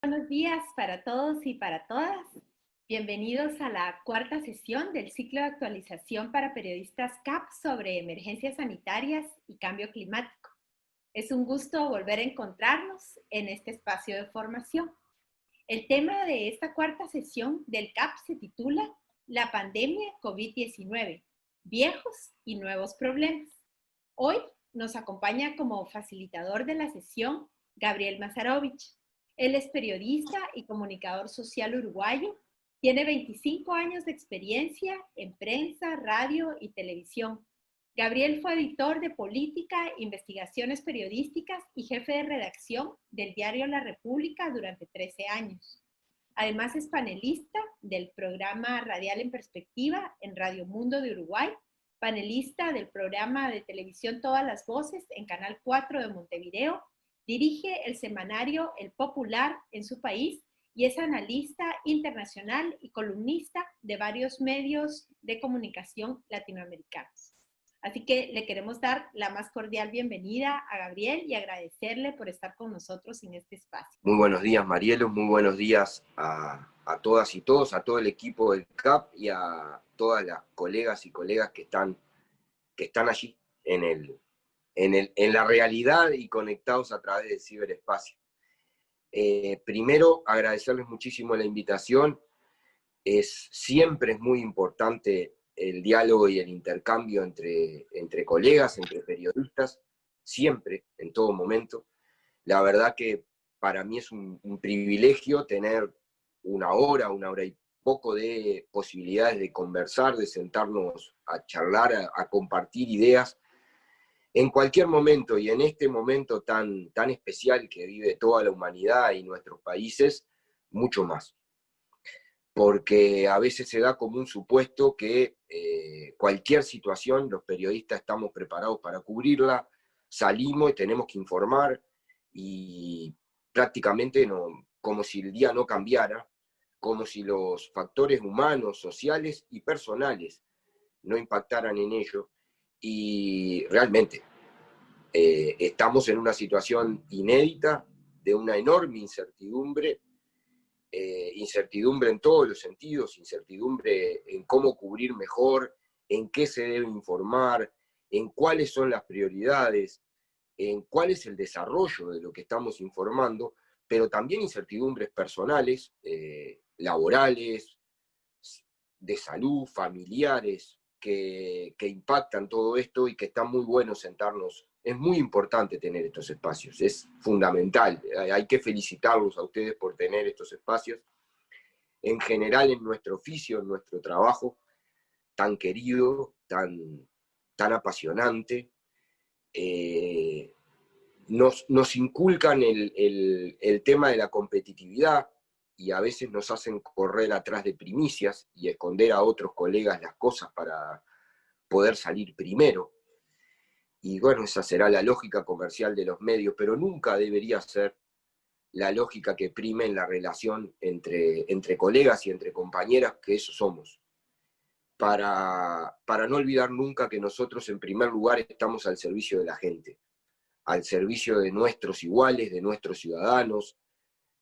Buenos días para todos y para todas. Bienvenidos a la cuarta sesión del ciclo de actualización para periodistas CAP sobre emergencias sanitarias y cambio climático. Es un gusto volver a encontrarnos en este espacio de formación. El tema de esta cuarta sesión del CAP se titula La pandemia COVID-19, viejos y nuevos problemas. Hoy nos acompaña como facilitador de la sesión Gabriel Mazarovich. Él es periodista y comunicador social uruguayo. Tiene 25 años de experiencia en prensa, radio y televisión. Gabriel fue editor de política, investigaciones periodísticas y jefe de redacción del diario La República durante 13 años. Además es panelista del programa Radial en Perspectiva en Radio Mundo de Uruguay, panelista del programa de televisión Todas las Voces en Canal 4 de Montevideo. Dirige el semanario El Popular en su país y es analista internacional y columnista de varios medios de comunicación latinoamericanos. Así que le queremos dar la más cordial bienvenida a Gabriel y agradecerle por estar con nosotros en este espacio. Muy buenos días, Marielo, muy buenos días a todas y todos, a todo el equipo del CAP y a todas las colegas y colegas que están allí en la realidad y conectados a través del ciberespacio. Primero, agradecerles muchísimo la invitación. Siempre es muy importante el diálogo y el intercambio entre colegas, entre periodistas, siempre, en todo momento. La verdad que para mí es un privilegio tener una hora y poco de posibilidades de conversar, de sentarnos a charlar, a compartir ideas en cualquier momento, y en este momento tan especial que vive toda la humanidad y nuestros países, mucho más. Porque a veces se da como un supuesto que cualquier situación, los periodistas estamos preparados para cubrirla, salimos y tenemos que informar, y prácticamente como si el día no cambiara, como si los factores humanos, sociales y personales no impactaran en ello. Y realmente estamos en una situación inédita, de una enorme incertidumbre, incertidumbre en todos los sentidos, incertidumbre en cómo cubrir mejor, en qué se debe informar, en cuáles son las prioridades, en cuál es el desarrollo de lo que estamos informando, pero también incertidumbres personales, laborales, de salud, familiares, que impactan todo esto, y que está muy bueno sentarnos. Es muy importante tener estos espacios, es fundamental. Hay que felicitarlos a ustedes por tener estos espacios. En general, en nuestro oficio, en nuestro trabajo, tan querido, tan apasionante, nos inculcan el tema de la competitividad, y a veces nos hacen correr atrás de primicias y esconder a otros colegas las cosas para poder salir primero. Y bueno, esa será la lógica comercial de los medios, pero nunca debería ser la lógica que prime en la relación entre colegas y entre compañeras, que eso somos. Para no olvidar nunca que nosotros, en primer lugar, estamos al servicio de la gente, al servicio de nuestros iguales, de nuestros ciudadanos,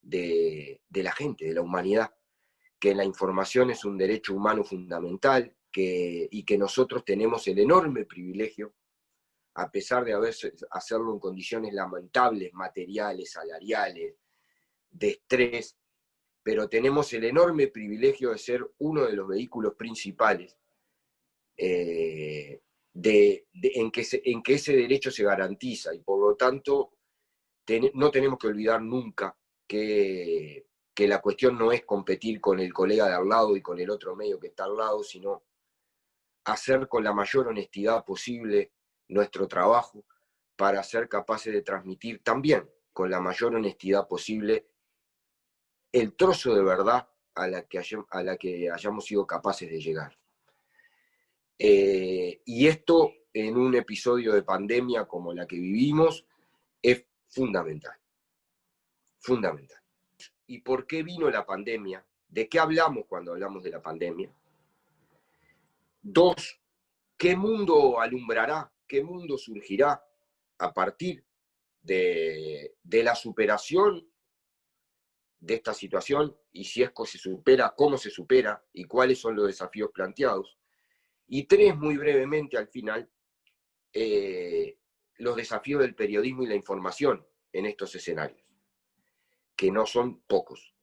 de la gente, de la humanidad, que la información es un derecho humano fundamental, y que nosotros tenemos el enorme privilegio, a pesar de hacerlo en condiciones lamentables, materiales, salariales, de estrés, pero tenemos el enorme privilegio de ser uno de los vehículos principales en que ese derecho se garantiza, y por lo tanto no tenemos que olvidar nunca que la cuestión no es competir con el colega de al lado y con el otro medio que está al lado, sino hacer con la mayor honestidad posible nuestro trabajo, para ser capaces de transmitir también con la mayor honestidad posible el trozo de verdad a la que hayamos sido capaces de llegar. Y esto, en un episodio de pandemia como la que vivimos, es fundamental. Fundamental. ¿Y por qué vino la pandemia? ¿De qué hablamos cuando hablamos de la pandemia? 2, ¿qué mundo alumbrará? ¿Qué mundo surgirá a partir de la superación de esta situación y si es que se supera, cómo se supera y cuáles son los desafíos planteados. Y 3, muy brevemente al final, los desafíos del periodismo y la información en estos escenarios, que no son pocos,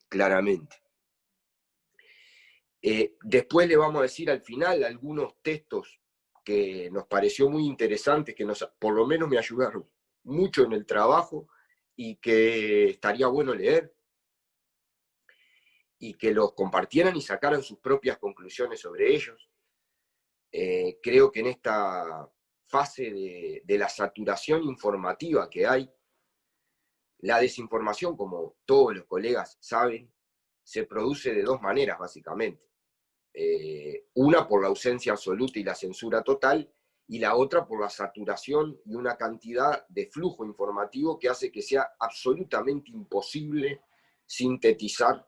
claramente. Después le vamos a decir al final algunos textos que nos pareció muy interesantes, que por lo menos me ayudaron mucho en el trabajo y que estaría bueno leer y que los compartieran y sacaran sus propias conclusiones sobre ellos. Creo que en esta fase de la saturación informativa que hay, la desinformación, como todos los colegas saben, se produce de 2 maneras, básicamente. Una por la ausencia absoluta y la censura total, y la otra por la saturación y una cantidad de flujo informativo que hace que sea absolutamente imposible sintetizar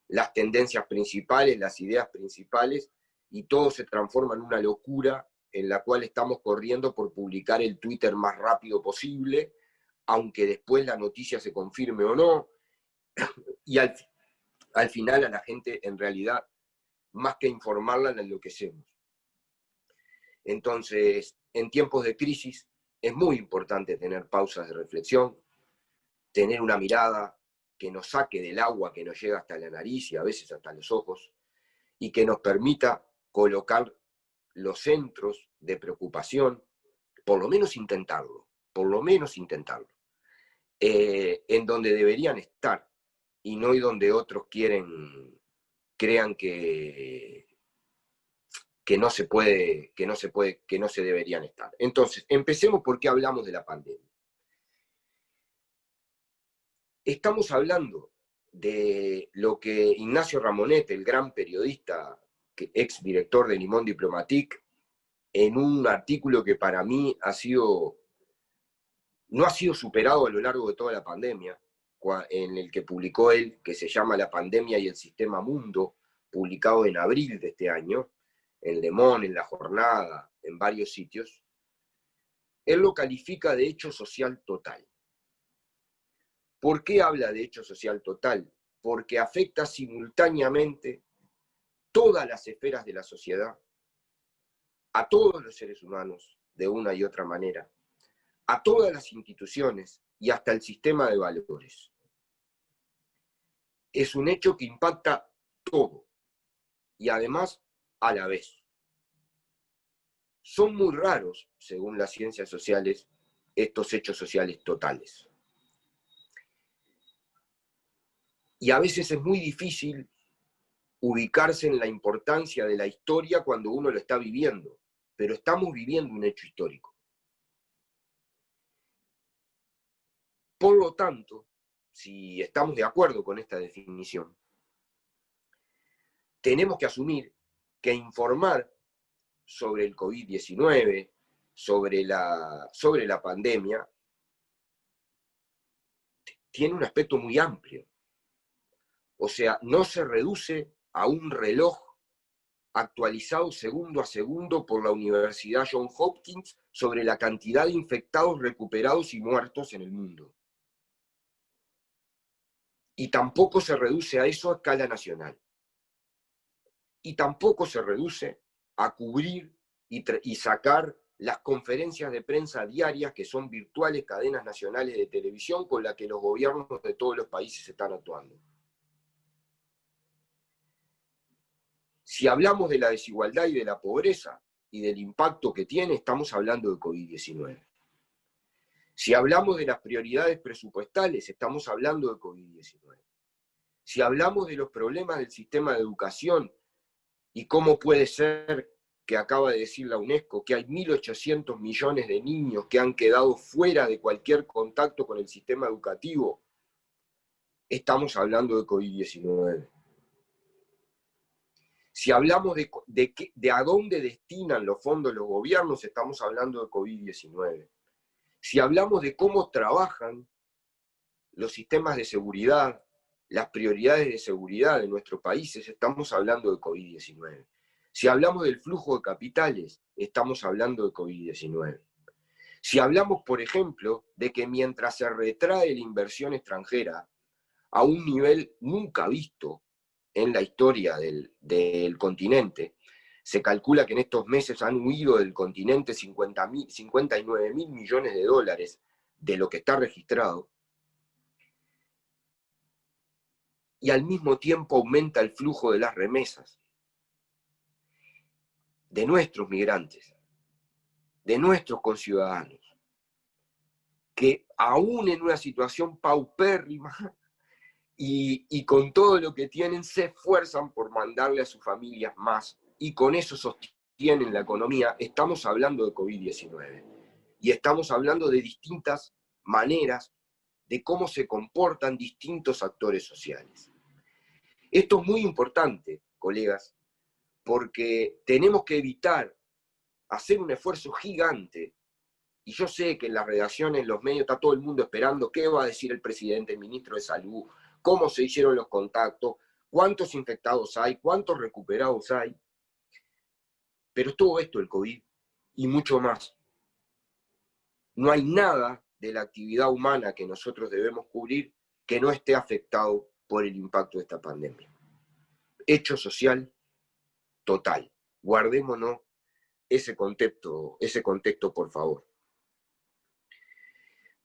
las tendencias principales, las ideas principales, y todo se transforma en una locura en la cual estamos corriendo por publicar el Twitter más rápido posible, aunque después la noticia se confirme o no, y al final a la gente en realidad, más que informarla, la enloquecemos. Entonces, en tiempos de crisis es muy importante tener pausas de reflexión, tener una mirada que nos saque del agua que nos llega hasta la nariz y a veces hasta los ojos, y que nos permita colocar los centros de preocupación, por lo menos intentarlo, en donde deberían estar, y no en donde otros crean que no se deberían estar. Entonces, empecemos por qué hablamos de la pandemia. Estamos hablando de lo que Ignacio Ramonet, el gran periodista, ex director de Le Monde Diplomatique, en un artículo que para mí no ha sido superado a lo largo de toda la pandemia, en el que publicó él, que se llama La pandemia y el sistema mundo, publicado en abril de este año, en Le Monde, en La Jornada, en varios sitios. Él lo califica de hecho social total. ¿Por qué habla de hecho social total? Porque afecta simultáneamente todas las esferas de la sociedad, a todos los seres humanos, de una y otra manera, a todas las instituciones y hasta el sistema de valores. Es un hecho que impacta todo y además a la vez. Son muy raros, según las ciencias sociales, estos hechos sociales totales. Y a veces es muy difícil ubicarse en la importancia de la historia cuando uno lo está viviendo, pero estamos viviendo un hecho histórico. Por lo tanto, si estamos de acuerdo con esta definición, tenemos que asumir que informar sobre el COVID-19, sobre la pandemia, tiene un aspecto muy amplio. O sea, no se reduce a un reloj actualizado segundo a segundo por la Universidad Johns Hopkins sobre la cantidad de infectados, recuperados y muertos en el mundo. Y tampoco se reduce a eso a escala nacional. Y tampoco se reduce a cubrir y sacar las conferencias de prensa diarias, que son virtuales cadenas nacionales de televisión con las que los gobiernos de todos los países están actuando. Si hablamos de la desigualdad y de la pobreza y del impacto que tiene, estamos hablando de COVID-19. Si hablamos de las prioridades presupuestales, estamos hablando de COVID-19. Si hablamos de los problemas del sistema de educación y cómo puede ser que acaba de decir la UNESCO que hay 1.800 millones de niños que han quedado fuera de cualquier contacto con el sistema educativo, estamos hablando de COVID-19. Si hablamos de a dónde destinan los fondos los gobiernos, estamos hablando de COVID-19. Si hablamos de cómo trabajan los sistemas de seguridad, las prioridades de seguridad de nuestros países, estamos hablando de COVID-19. Si hablamos del flujo de capitales, estamos hablando de COVID-19. Si hablamos, por ejemplo, de que mientras se retrae la inversión extranjera, a un nivel nunca visto en la historia del continente. Se calcula que en estos meses han huido del continente 59 mil millones de dólares de lo que está registrado. Y al mismo tiempo aumenta el flujo de las remesas de nuestros migrantes, de nuestros conciudadanos, que aún en una situación paupérrima y con todo lo que tienen, se esfuerzan por mandarle a sus familias más, y con eso sostienen la economía. Estamos hablando de COVID-19, y estamos hablando de distintas maneras de cómo se comportan distintos actores sociales. Esto es muy importante, colegas, porque tenemos que evitar hacer un esfuerzo gigante, y yo sé que en las redacciones, en los medios, está todo el mundo esperando qué va a decir el presidente, el ministro de Salud, cómo se hicieron los contactos, cuántos infectados hay, cuántos recuperados hay. Pero es todo esto el COVID y mucho más. No hay nada de la actividad humana que nosotros debemos cubrir que no esté afectado por el impacto de esta pandemia. Hecho social total. Guardémonos ese contexto, por favor.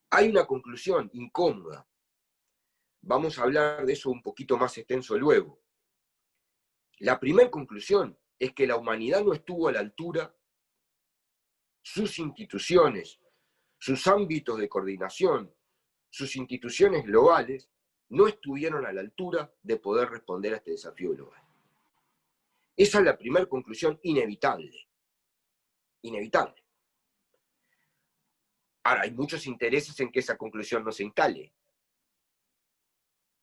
Hay una conclusión incómoda. Vamos a hablar de eso un poquito más extenso luego. La primera conclusión es que la humanidad no estuvo a la altura, sus instituciones, sus ámbitos de coordinación, sus instituciones globales, no estuvieron a la altura de poder responder a este desafío global. Esa es la primera conclusión inevitable. Inevitable. Ahora, hay muchos intereses en que esa conclusión no se instale.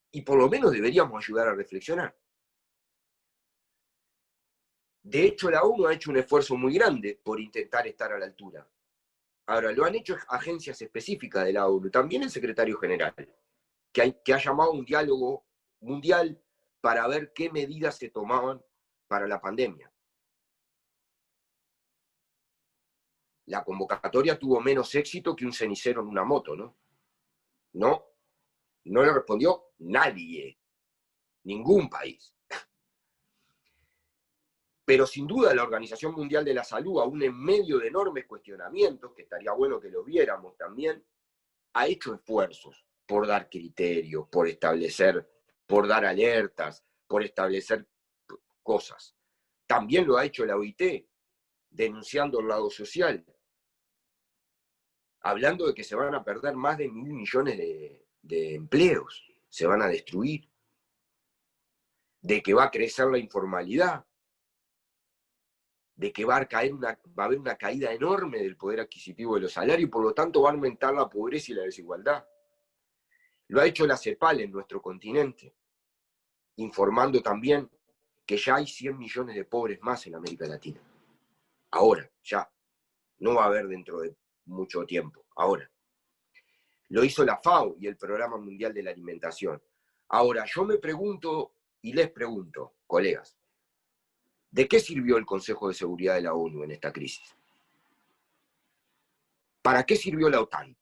Y por lo menos deberíamos ayudar a reflexionar. De hecho, la ONU ha hecho un esfuerzo muy grande por intentar estar a la altura. Ahora, lo han hecho agencias específicas de la ONU, también el secretario general, que ha llamado a un diálogo mundial para ver qué medidas se tomaban para la pandemia. La convocatoria tuvo menos éxito que un cenicero en una moto, ¿no? No le respondió nadie, ningún país. Pero sin duda la Organización Mundial de la Salud, aún en medio de enormes cuestionamientos, que estaría bueno que los viéramos también, ha hecho esfuerzos por dar criterios, por establecer, por dar alertas, por establecer cosas. También lo ha hecho la OIT, denunciando el lado social, hablando de que se van a perder más de 1.000 millones de empleos, se van a destruir, de que va a crecer la informalidad, de que va a haber una caída enorme del poder adquisitivo de los salarios y por lo tanto va a aumentar la pobreza y la desigualdad. Lo ha hecho la CEPAL en nuestro continente, informando también que ya hay 100 millones de pobres más en América Latina. Ahora, ya. No va a haber dentro de mucho tiempo, ahora. Lo hizo la FAO y el Programa Mundial de la Alimentación. Ahora, yo me pregunto y les pregunto, colegas, ¿de qué sirvió el Consejo de Seguridad de la ONU en esta crisis? ¿Para qué sirvió la OTAN?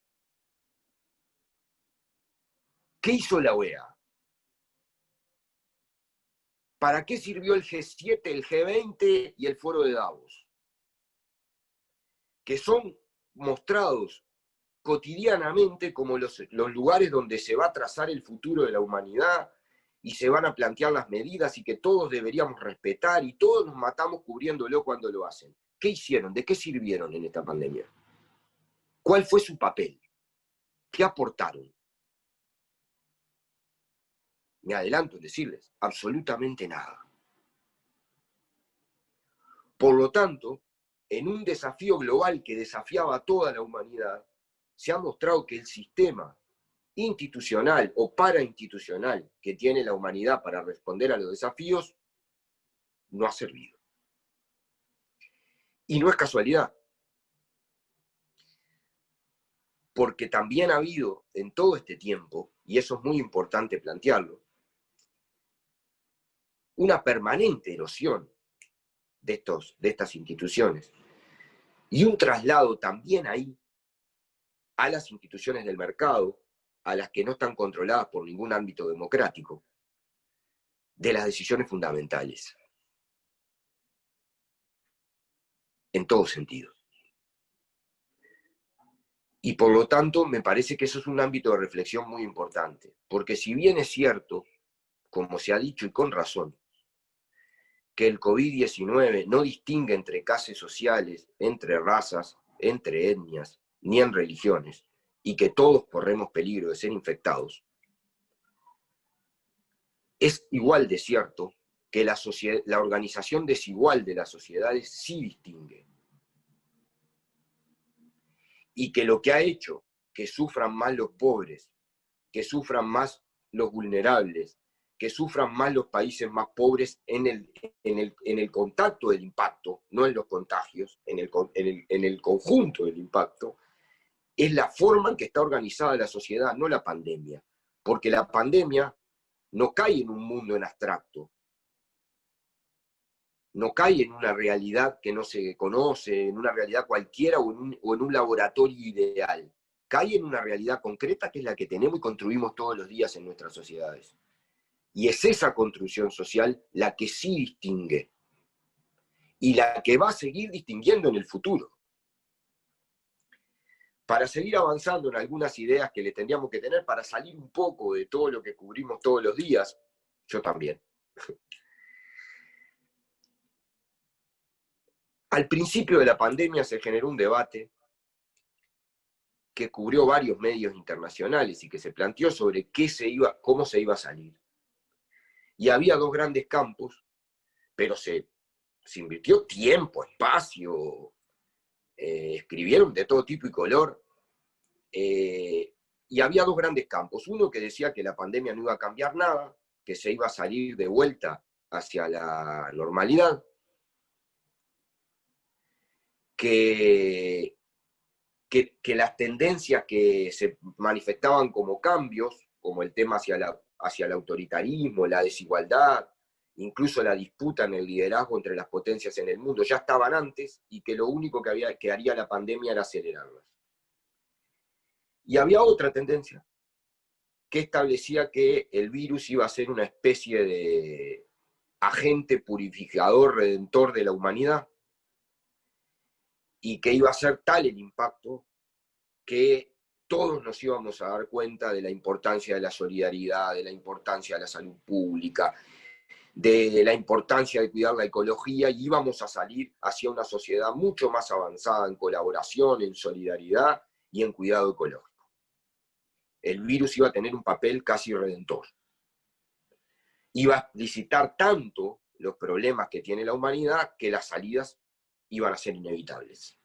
¿Qué hizo la OEA? ¿Para qué sirvió el G7, el G20 y el Foro de Davos? Que son mostrados cotidianamente como los lugares donde se va a trazar el futuro de la humanidad y se van a plantear las medidas y que todos deberíamos respetar y todos nos matamos cubriéndolo cuando lo hacen. ¿Qué hicieron? ¿De qué sirvieron en esta pandemia? ¿Cuál fue su papel? ¿Qué aportaron? Me adelanto en decirles, absolutamente nada. Por lo tanto, en un desafío global que desafiaba a toda la humanidad, se ha mostrado que el sistema institucional o parainstitucional que tiene la humanidad para responder a los desafíos no ha servido. Y no es casualidad, porque también ha habido en todo este tiempo, y eso es muy importante plantearlo, una permanente erosión de estas instituciones y un traslado también ahí a las instituciones del mercado a las que no están controladas por ningún ámbito democrático, de las decisiones fundamentales, en todo sentido. Y por lo tanto, me parece que eso es un ámbito de reflexión muy importante, porque si bien es cierto, como se ha dicho y con razón, que el COVID-19 no distingue entre clases sociales, entre razas, entre etnias, ni en religiones, y que todos corremos peligro de ser infectados, es igual de cierto que la organización desigual de las sociedades sí distingue. Y que lo que ha hecho que sufran más los pobres, que sufran más los vulnerables, que sufran más los países más pobres en el contacto del impacto, no en los contagios, en el conjunto del impacto, es la forma en que está organizada la sociedad, no la pandemia. Porque la pandemia no cae en un mundo en abstracto, no cae en una realidad que no se conoce, en una realidad cualquiera o en un laboratorio ideal. Cae en una realidad concreta que es la que tenemos y construimos todos los días en nuestras sociedades. Y es esa construcción social la que sí distingue y la que va a seguir distinguiendo en el futuro. Para seguir avanzando en algunas ideas que le tendríamos que tener para salir un poco de todo lo que cubrimos todos los días, yo también. Al principio de la pandemia se generó un debate que cubrió varios medios internacionales y que se planteó sobre cómo se iba a salir. Y había dos grandes campos, pero se invirtió tiempo, espacio, escribieron de todo tipo y color, y había dos grandes campos. Uno que decía que la pandemia no iba a cambiar nada, que se iba a salir de vuelta hacia la normalidad, que las tendencias que se manifestaban como cambios, como el tema hacia el autoritarismo, la desigualdad, incluso la disputa en el liderazgo entre las potencias en el mundo, ya estaban antes y que lo único que haría la pandemia era acelerarlas. Y había otra tendencia que establecía que el virus iba a ser una especie de agente purificador, redentor de la humanidad, y que iba a ser tal el impacto que todos nos íbamos a dar cuenta de la importancia de la solidaridad, de la importancia de la salud pública, de la importancia de cuidar la ecología, y íbamos a salir hacia una sociedad mucho más avanzada en colaboración, en solidaridad y en cuidado ecológico. El virus iba a tener un papel casi redentor. Iba a explicitar tanto los problemas que tiene la humanidad que las salidas iban a ser inevitables.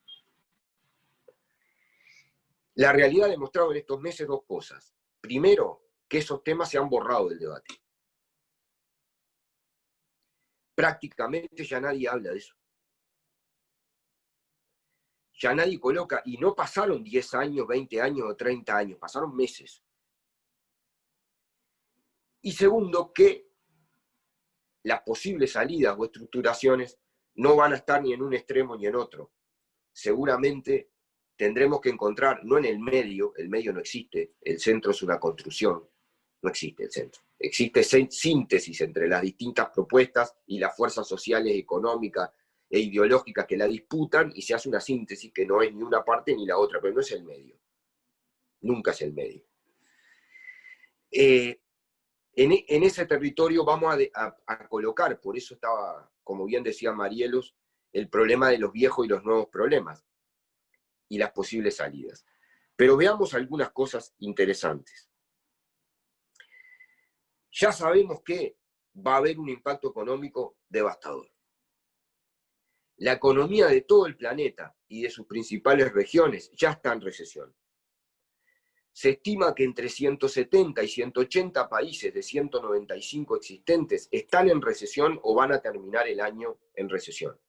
La realidad ha demostrado en estos meses dos cosas. Primero, que esos temas se han borrado del debate. Prácticamente ya nadie habla de eso. Ya nadie coloca, y no pasaron 10 años, 20 años o 30 años, pasaron meses. Y segundo, que las posibles salidas o estructuraciones no van a estar ni en un extremo ni en otro. Seguramente tendremos que encontrar, no en el medio no existe, el centro es una construcción, no existe el centro. Existe síntesis entre las distintas propuestas y las fuerzas sociales, económicas e ideológicas que la disputan, y se hace una síntesis que no es ni una parte ni la otra, pero no es el medio. Nunca es el medio. En ese territorio vamos a colocar, por eso estaba, como bien decía Marielos, el problema de los viejos y los nuevos problemas y las posibles salidas. Pero veamos algunas cosas interesantes. Ya sabemos que va a haber un impacto económico devastador. La economía de todo el planeta y de sus principales regiones ya está en recesión. Se estima que entre 170 y 180 países de 195 existentes están en recesión o van a terminar el año en recesión.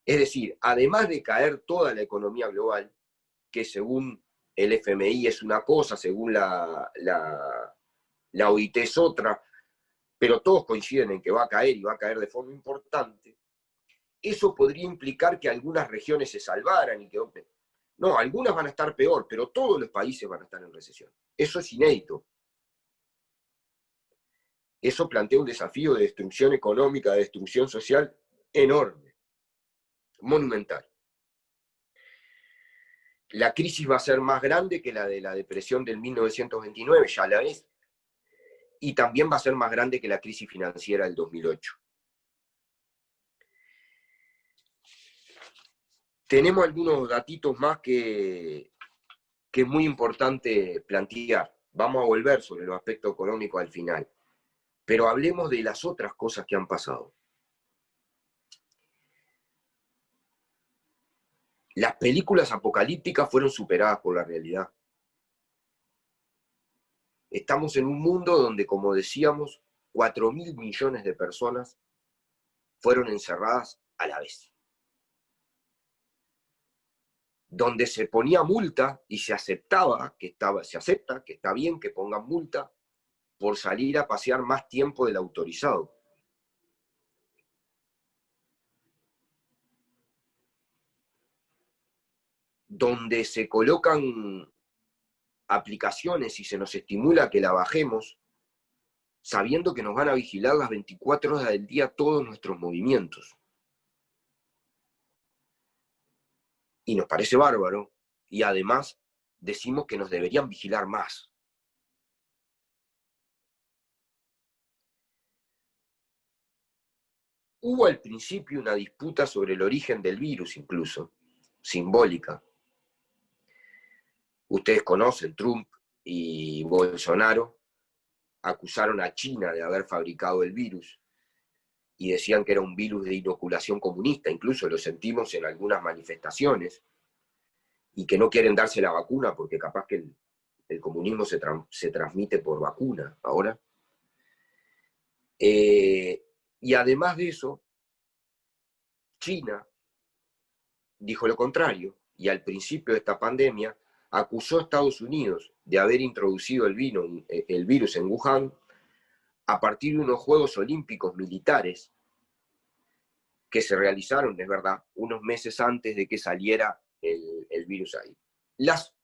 Es decir, además de caer toda la economía global, que según el FMI es una cosa, según la OIT es otra, pero todos coinciden en que va a caer y va a caer de forma importante, eso podría implicar que algunas regiones se salvaran y que No, algunas van a estar peor, pero todos los países van a estar en recesión. Eso es inédito. Eso plantea un desafío de destrucción económica, de destrucción social enorme, monumental. La crisis va a ser más grande que la de la depresión del 1929, ya la es, y también va a ser más grande que la crisis financiera del 2008. Tenemos algunos datitos más que es muy importante plantear. Vamos a volver sobre los aspectos económicos al final, pero hablemos de las otras cosas que han pasado. Las películas apocalípticas fueron superadas por la realidad. Estamos en un mundo donde, como decíamos, 4.000 millones de personas fueron encerradas a la vez. Donde se ponía multa y se aceptaba se acepta que está bien que pongan multa por salir a pasear más tiempo del autorizado. Donde se colocan aplicaciones y se nos estimula que la bajemos, sabiendo que nos van a vigilar las 24 horas del día todos nuestros movimientos. Y nos parece bárbaro, y además decimos que nos deberían vigilar más. Hubo al principio una disputa sobre el origen del virus, incluso, simbólica. Ustedes conocen, Trump y Bolsonaro acusaron a China de haber fabricado el virus y decían que era un virus de inoculación comunista, incluso lo sentimos en algunas manifestaciones, y que no quieren darse la vacuna porque capaz que el comunismo se transmite por vacuna ahora. Y además de eso, China dijo lo contrario, y al principio de esta pandemia acusó a Estados Unidos de haber introducido el virus en Wuhan a partir de unos Juegos Olímpicos militares que se realizaron, es verdad, unos meses antes de que saliera el virus ahí. Las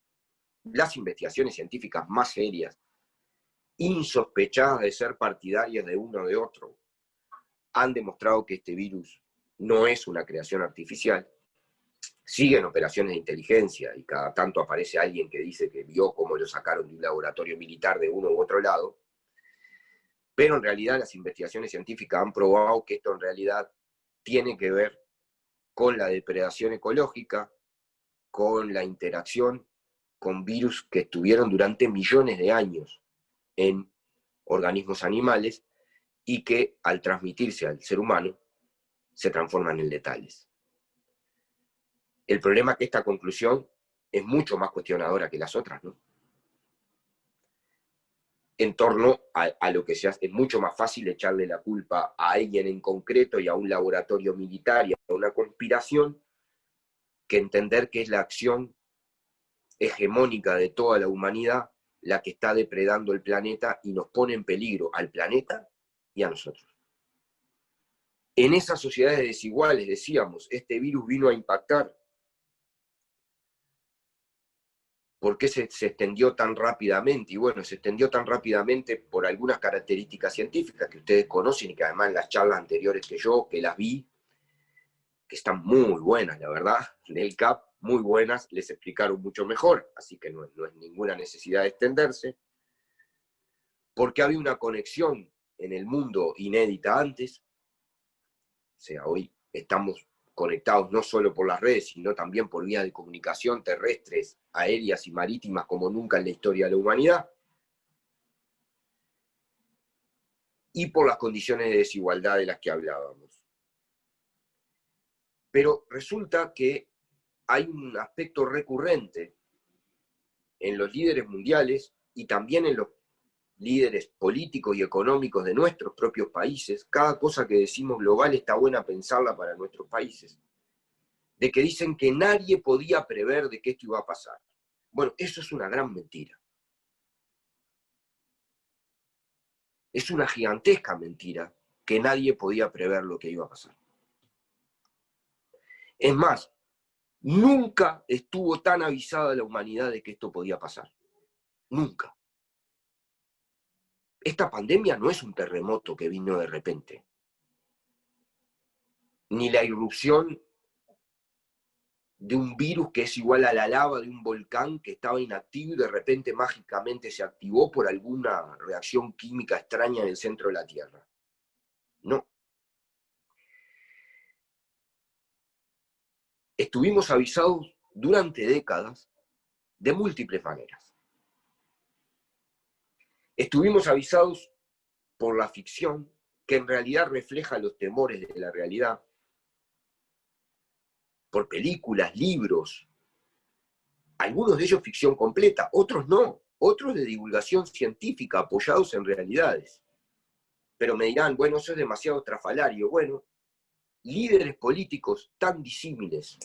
investigaciones científicas más serias, insospechadas de ser partidarias de uno o de otro, han demostrado que este virus no es una creación artificial. Siguen operaciones de inteligencia y cada tanto aparece alguien que dice que vio cómo lo sacaron de un laboratorio militar de uno u otro lado, pero en realidad las investigaciones científicas han probado que esto en realidad tiene que ver con la depredación ecológica, con la interacción con virus que estuvieron durante millones de años en organismos animales y que al transmitirse al ser humano se transforman en letales. El problema es que esta conclusión es mucho más cuestionadora que las otras, ¿no? En torno a lo que se hace, es mucho más fácil echarle la culpa a alguien en concreto y a un laboratorio militar y a una conspiración que entender que es la acción hegemónica de toda la humanidad la que está depredando el planeta y nos pone en peligro al planeta y a nosotros. En esas sociedades desiguales, decíamos, este virus vino a impactar. ¿Por qué se extendió tan rápidamente? Y bueno, se extendió tan rápidamente por algunas características científicas que ustedes conocen y que además en las charlas anteriores que las vi, que están muy buenas, la verdad, del CAP, muy buenas, les explicaron mucho mejor, así que no es ninguna necesidad de extenderse, porque había una conexión en el mundo inédita antes. O sea, hoy estamos conectados no solo por las redes, sino también por vías de comunicación terrestres, aéreas y marítimas como nunca en la historia de la humanidad, y por las condiciones de desigualdad de las que hablábamos. Pero resulta que hay un aspecto recurrente en los líderes mundiales y también en los líderes políticos y económicos de nuestros propios países. Cada cosa que decimos global está buena pensarla para nuestros países. De que dicen que nadie podía prever de que esto iba a pasar. Bueno, eso es una gran mentira. Es una gigantesca mentira que nadie podía prever lo que iba a pasar. Es más, Nunca estuvo tan avisada la humanidad de que esto podía pasar. Nunca. Esta pandemia no es un terremoto que vino de repente, ni la irrupción de un virus que es igual a la lava de un volcán que estaba inactivo y de repente mágicamente se activó por alguna reacción química extraña en el centro de la Tierra. No. Estuvimos avisados durante décadas de múltiples maneras. Estuvimos avisados por la ficción, que en realidad refleja los temores de la realidad, por películas, libros, algunos de ellos ficción completa, otros no, otros de divulgación científica apoyados en realidades. Pero me dirán, bueno, eso es demasiado estrafalario. Bueno, líderes políticos tan disímiles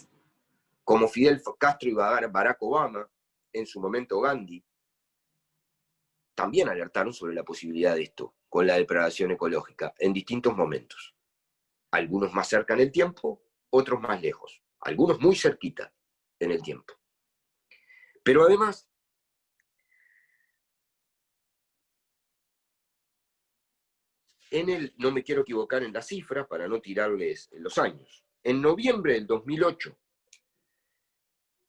como Fidel Castro y Barack Obama, en su momento Gandhi, también alertaron sobre la posibilidad de esto, con la depredación ecológica, en distintos momentos. Algunos más cerca en el tiempo, otros más lejos, algunos muy cerquita en el tiempo. Pero además, no me quiero equivocar en las cifras para no tirarles los años. En noviembre del 2008,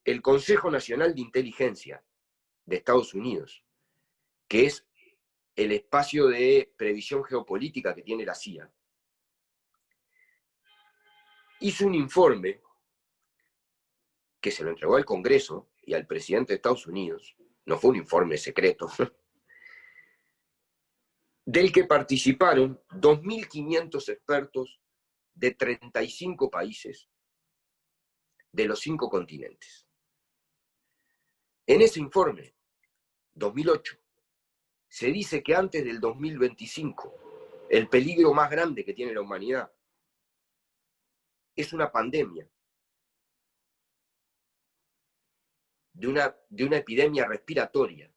el Consejo Nacional de Inteligencia de Estados Unidos, que es el espacio de previsión geopolítica que tiene la CIA, hizo un informe que se lo entregó al Congreso y al presidente de Estados Unidos, no fue un informe secreto, del que participaron 2.500 expertos de 35 países de los 5 continentes. En ese informe, 2008, se dice que antes del 2025, el peligro más grande que tiene la humanidad es una pandemia, de una epidemia respiratoria.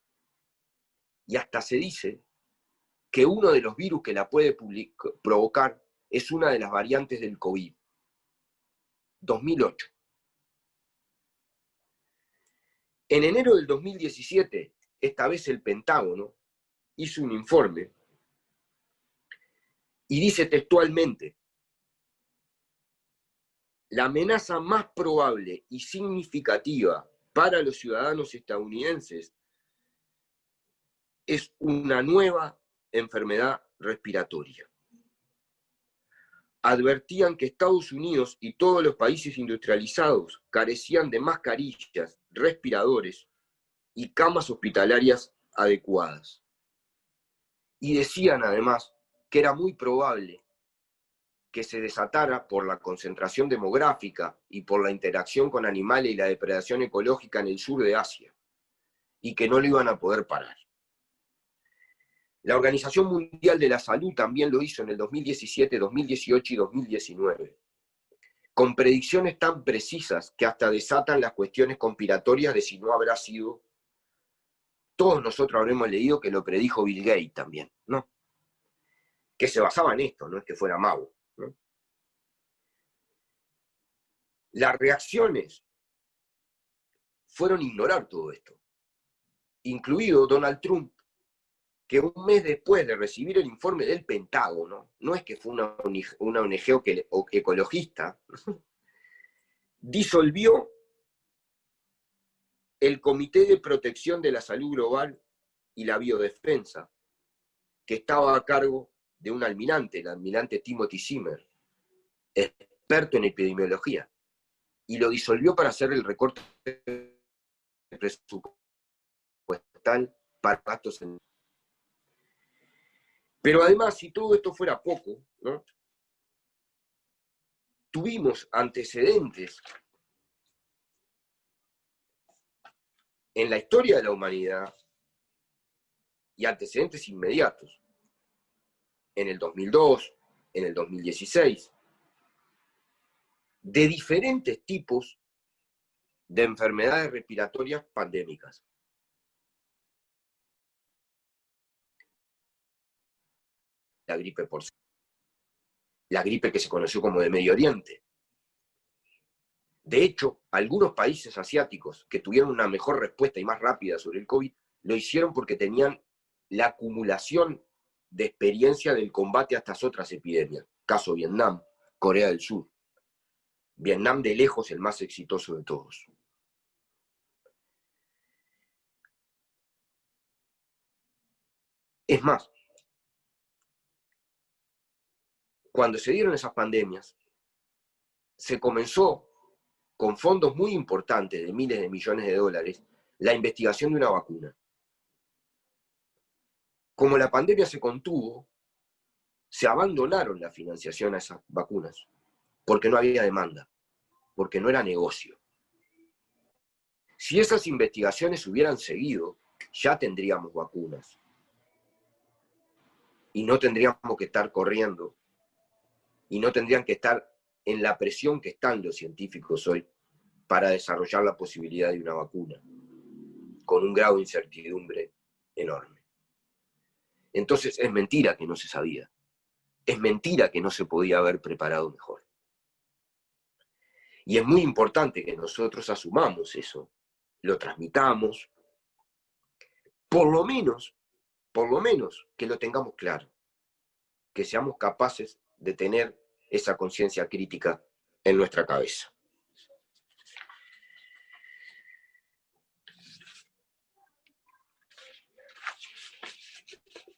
Y hasta se dice que uno de los virus que la puede provocar es una de las variantes del COVID. 2008. En enero del 2017, esta vez el Pentágono hizo un informe y dice textualmente: la amenaza más probable y significativa para los ciudadanos estadounidenses es una nueva enfermedad respiratoria. Advertían que Estados Unidos y todos los países industrializados carecían de mascarillas, respiradores y camas hospitalarias adecuadas. Y decían además que era muy probable que se desatara por la concentración demográfica y por la interacción con animales y la depredación ecológica en el sur de Asia, y que no lo iban a poder parar. La Organización Mundial de la Salud también lo hizo en el 2017, 2018 y 2019, con predicciones tan precisas que hasta desatan las cuestiones conspiratorias de si no habrá sido. Todos nosotros habremos leído que lo predijo Bill Gates también, ¿no? Que se basaba en esto, no es que fuera mago, ¿no? Las reacciones fueron ignorar todo esto, incluido Donald Trump, que un mes después de recibir el informe del Pentágono, no es que fue una ONG ecologista, disolvió el Comité de Protección de la Salud Global y la Biodefensa, que estaba a cargo de un almirante, el almirante Timothy Zimmer, experto en epidemiología, y lo disolvió para hacer el recorte presupuestal para gastos en... Pero además, si todo esto fuera poco, ¿no?, tuvimos antecedentes en la historia de la humanidad y antecedentes inmediatos. En el 2002, en el 2016, de diferentes tipos de enfermedades respiratorias pandémicas. La gripe porcina, la gripe que se conoció como de Medio Oriente, De hecho, algunos países asiáticos que tuvieron una mejor respuesta y más rápida sobre el COVID, lo hicieron porque tenían la acumulación de experiencia del combate a estas otras epidemias. Caso Vietnam, Corea del Sur. Vietnam de lejos el más exitoso de todos. Es más, cuando se dieron esas pandemias, se comenzó con fondos muy importantes de miles de millones de dólares la investigación de una vacuna. Como la pandemia se contuvo, se abandonaron la financiación a esas vacunas, porque no había demanda, porque no era negocio. Si esas investigaciones hubieran seguido, ya tendríamos vacunas. Y no tendríamos que estar corriendo, y no tendrían que estar en la presión que están los científicos hoy para desarrollar la posibilidad de una vacuna, con un grado de incertidumbre enorme. Entonces es mentira que no se sabía. Es mentira que no se podía haber preparado mejor. Y es muy importante que nosotros asumamos eso, lo transmitamos, por lo menos que lo tengamos claro, que seamos capaces de tener esa conciencia crítica en nuestra cabeza.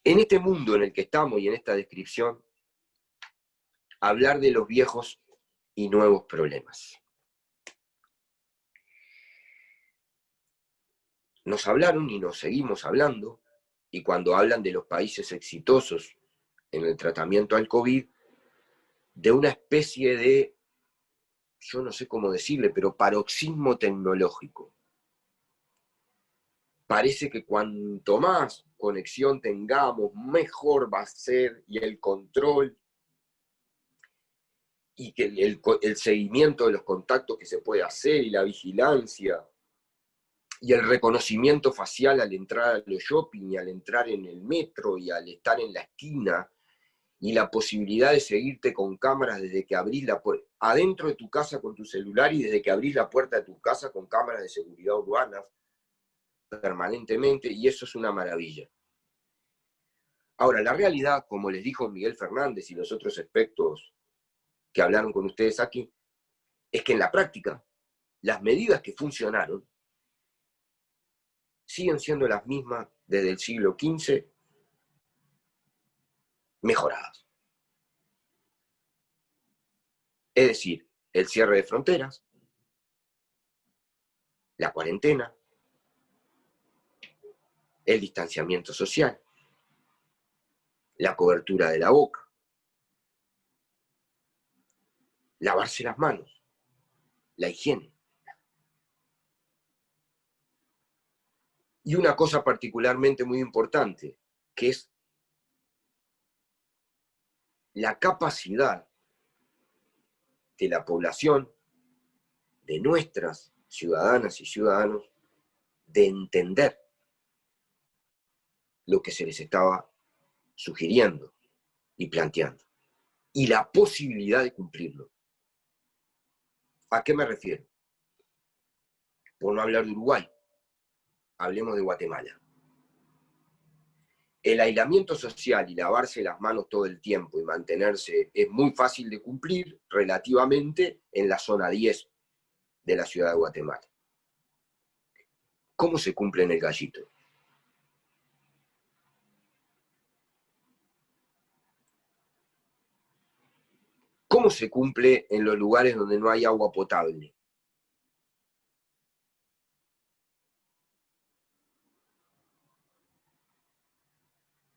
En este mundo en el que estamos y en esta descripción, hablar de los viejos y nuevos problemas. Nos hablaron y nos seguimos hablando, y cuando hablan de los países exitosos en el tratamiento al COVID, de una especie de, yo no sé cómo decirle, pero paroxismo tecnológico. Parece que cuanto más conexión tengamos, mejor va a ser, y el control, y que el seguimiento de los contactos que se puede hacer, y la vigilancia, y el reconocimiento facial al entrar a los shopping, y al entrar en el metro, y al estar en la esquina, y la posibilidad de seguirte con cámaras desde que abrís la puerta, adentro de tu casa con tu celular, y desde que abrís la puerta de tu casa con cámaras de seguridad urbanas, permanentemente, y eso es una maravilla. Ahora, la realidad, como les dijo Miguel Fernández y los otros expertos que hablaron con ustedes aquí, es que en la práctica, las medidas que funcionaron siguen siendo las mismas desde el siglo XV, mejoradas. Es decir, el cierre de fronteras, la cuarentena, el distanciamiento social, la cobertura de la boca, lavarse las manos, la higiene. Y una cosa particularmente muy importante, que es la capacidad de la población, de nuestras ciudadanas y ciudadanos, de entender lo que se les estaba sugiriendo y planteando, y la posibilidad de cumplirlo. ¿A qué me refiero? Por no hablar de Uruguay, hablemos de Guatemala. El aislamiento social y lavarse las manos todo el tiempo y mantenerse es muy fácil de cumplir relativamente en la zona 10 de la ciudad de Guatemala. ¿Cómo se cumple en el Gallito? ¿Cómo se cumple en los lugares donde no hay agua potable?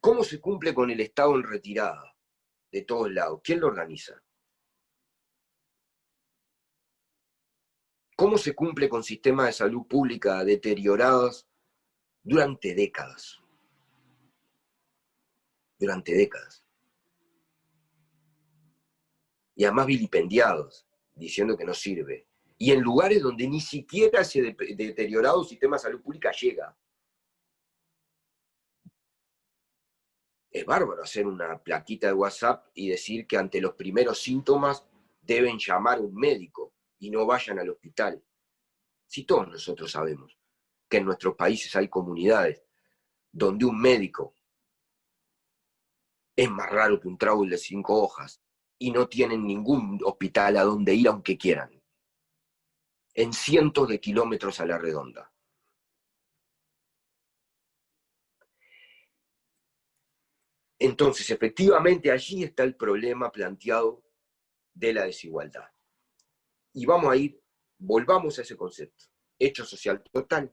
¿Cómo se cumple con el Estado en retirada de todos lados? ¿Quién lo organiza? ¿Cómo se cumple con sistemas de salud pública deteriorados durante décadas? Durante décadas. Y además vilipendiados, diciendo que no sirve. Y en lugares donde ni siquiera ese deteriorado sistema de salud pública llega. Es bárbaro hacer una plaquita de WhatsApp y decir que ante los primeros síntomas deben llamar a un médico, y no vayan al hospital. Si todos nosotros sabemos que en nuestros países hay comunidades donde un médico es más raro que un trébol de 5 hojas y no tienen ningún hospital a donde ir aunque quieran, en cientos de kilómetros a la redonda. Entonces, efectivamente, allí está el problema planteado de la desigualdad. Y volvamos a ese concepto. Hecho social total.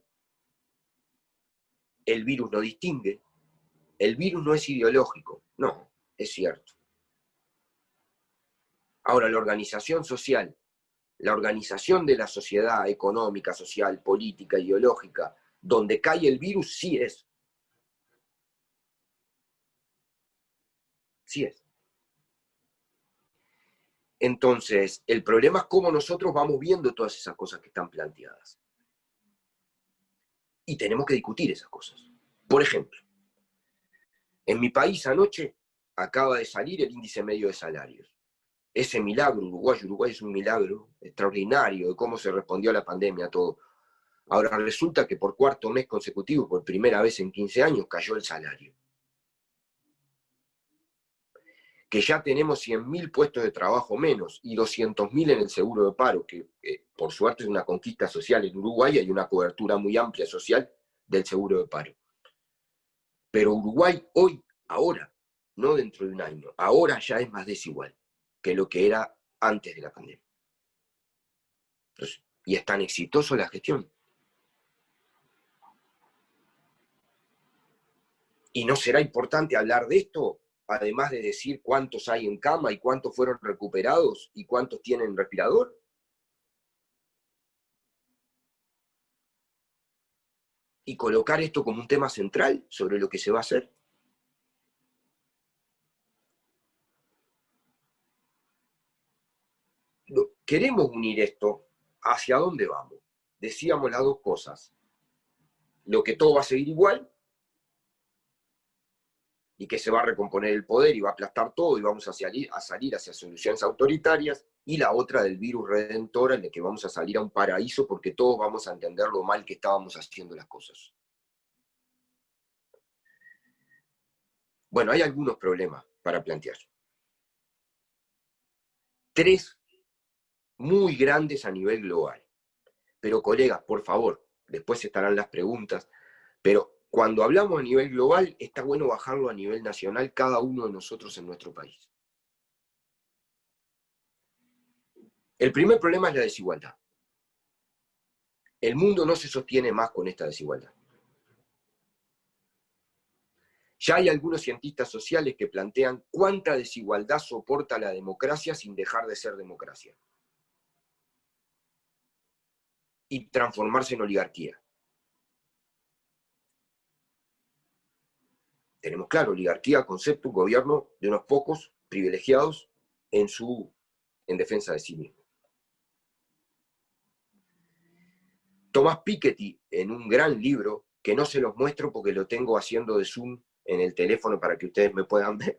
El virus no distingue. El virus no es ideológico. No, es cierto. Ahora, la organización social, la organización de la sociedad económica, social, política, ideológica, donde cae el virus, sí es. Sí es. Entonces, el problema es cómo nosotros vamos viendo todas esas cosas que están planteadas. Y tenemos que discutir esas cosas. Por ejemplo, en mi país anoche acaba de salir el índice medio de salarios. Ese milagro Uruguay es un milagro extraordinario de cómo se respondió a la pandemia, todo. Ahora resulta que por cuarto mes consecutivo, por primera vez en 15 años, cayó el salario. Que ya tenemos 100.000 puestos de trabajo menos y 200.000 en el seguro de paro, que por suerte es una conquista social en Uruguay, hay una cobertura muy amplia social del seguro de paro. Pero Uruguay hoy, ahora, no dentro de un año, ahora ya es más desigual que lo que era antes de la pandemia. Entonces, y es tan exitoso la gestión. ¿Y no será importante hablar de esto? Además de decir cuántos hay en cama y cuántos fueron recuperados y cuántos tienen respirador. Y colocar esto como un tema central sobre lo que se va a hacer. Queremos unir esto. ¿Hacia dónde vamos? Decíamos las dos cosas. Lo que todo va a seguir igual y que se va a recomponer el poder y va a aplastar todo y vamos a salir hacia soluciones autoritarias, y la otra del virus redentor, en el que vamos a salir a un paraíso porque todos vamos a entender lo mal que estábamos haciendo las cosas. Bueno, hay algunos problemas para plantear. 3 muy grandes a nivel global. Pero colegas, por favor, después estarán las preguntas, pero cuando hablamos a nivel global, está bueno bajarlo a nivel nacional, cada uno de nosotros en nuestro país. El primer problema es la desigualdad. El mundo no se sostiene más con esta desigualdad. Ya hay algunos cientistas sociales que plantean cuánta desigualdad soporta la democracia sin dejar de ser democracia y transformarse en oligarquía. Tenemos claro, oligarquía, concepto, un gobierno de unos pocos privilegiados en defensa de sí mismo. Tomás Piketty, en un gran libro, que no se los muestro porque lo tengo haciendo de zoom en el teléfono para que ustedes me puedan ver,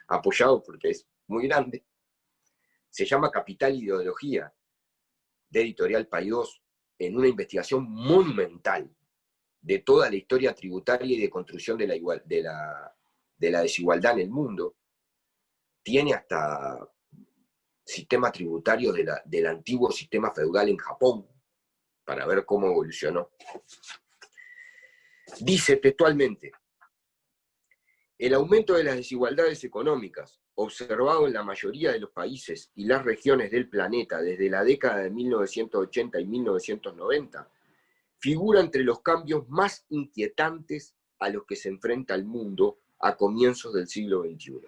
apoyado porque es muy grande, se llama Capital e Ideología, de Editorial Paidós, en una investigación monumental de toda la historia tributaria y de construcción de la desigualdad en el mundo. Tiene hasta sistema tributario del antiguo sistema feudal en Japón, para ver cómo evolucionó. Dice textualmente: el aumento de las desigualdades económicas, observado en la mayoría de los países y las regiones del planeta desde la década de 1980 y 1990, figura entre los cambios más inquietantes a los que se enfrenta el mundo a comienzos del siglo XXI.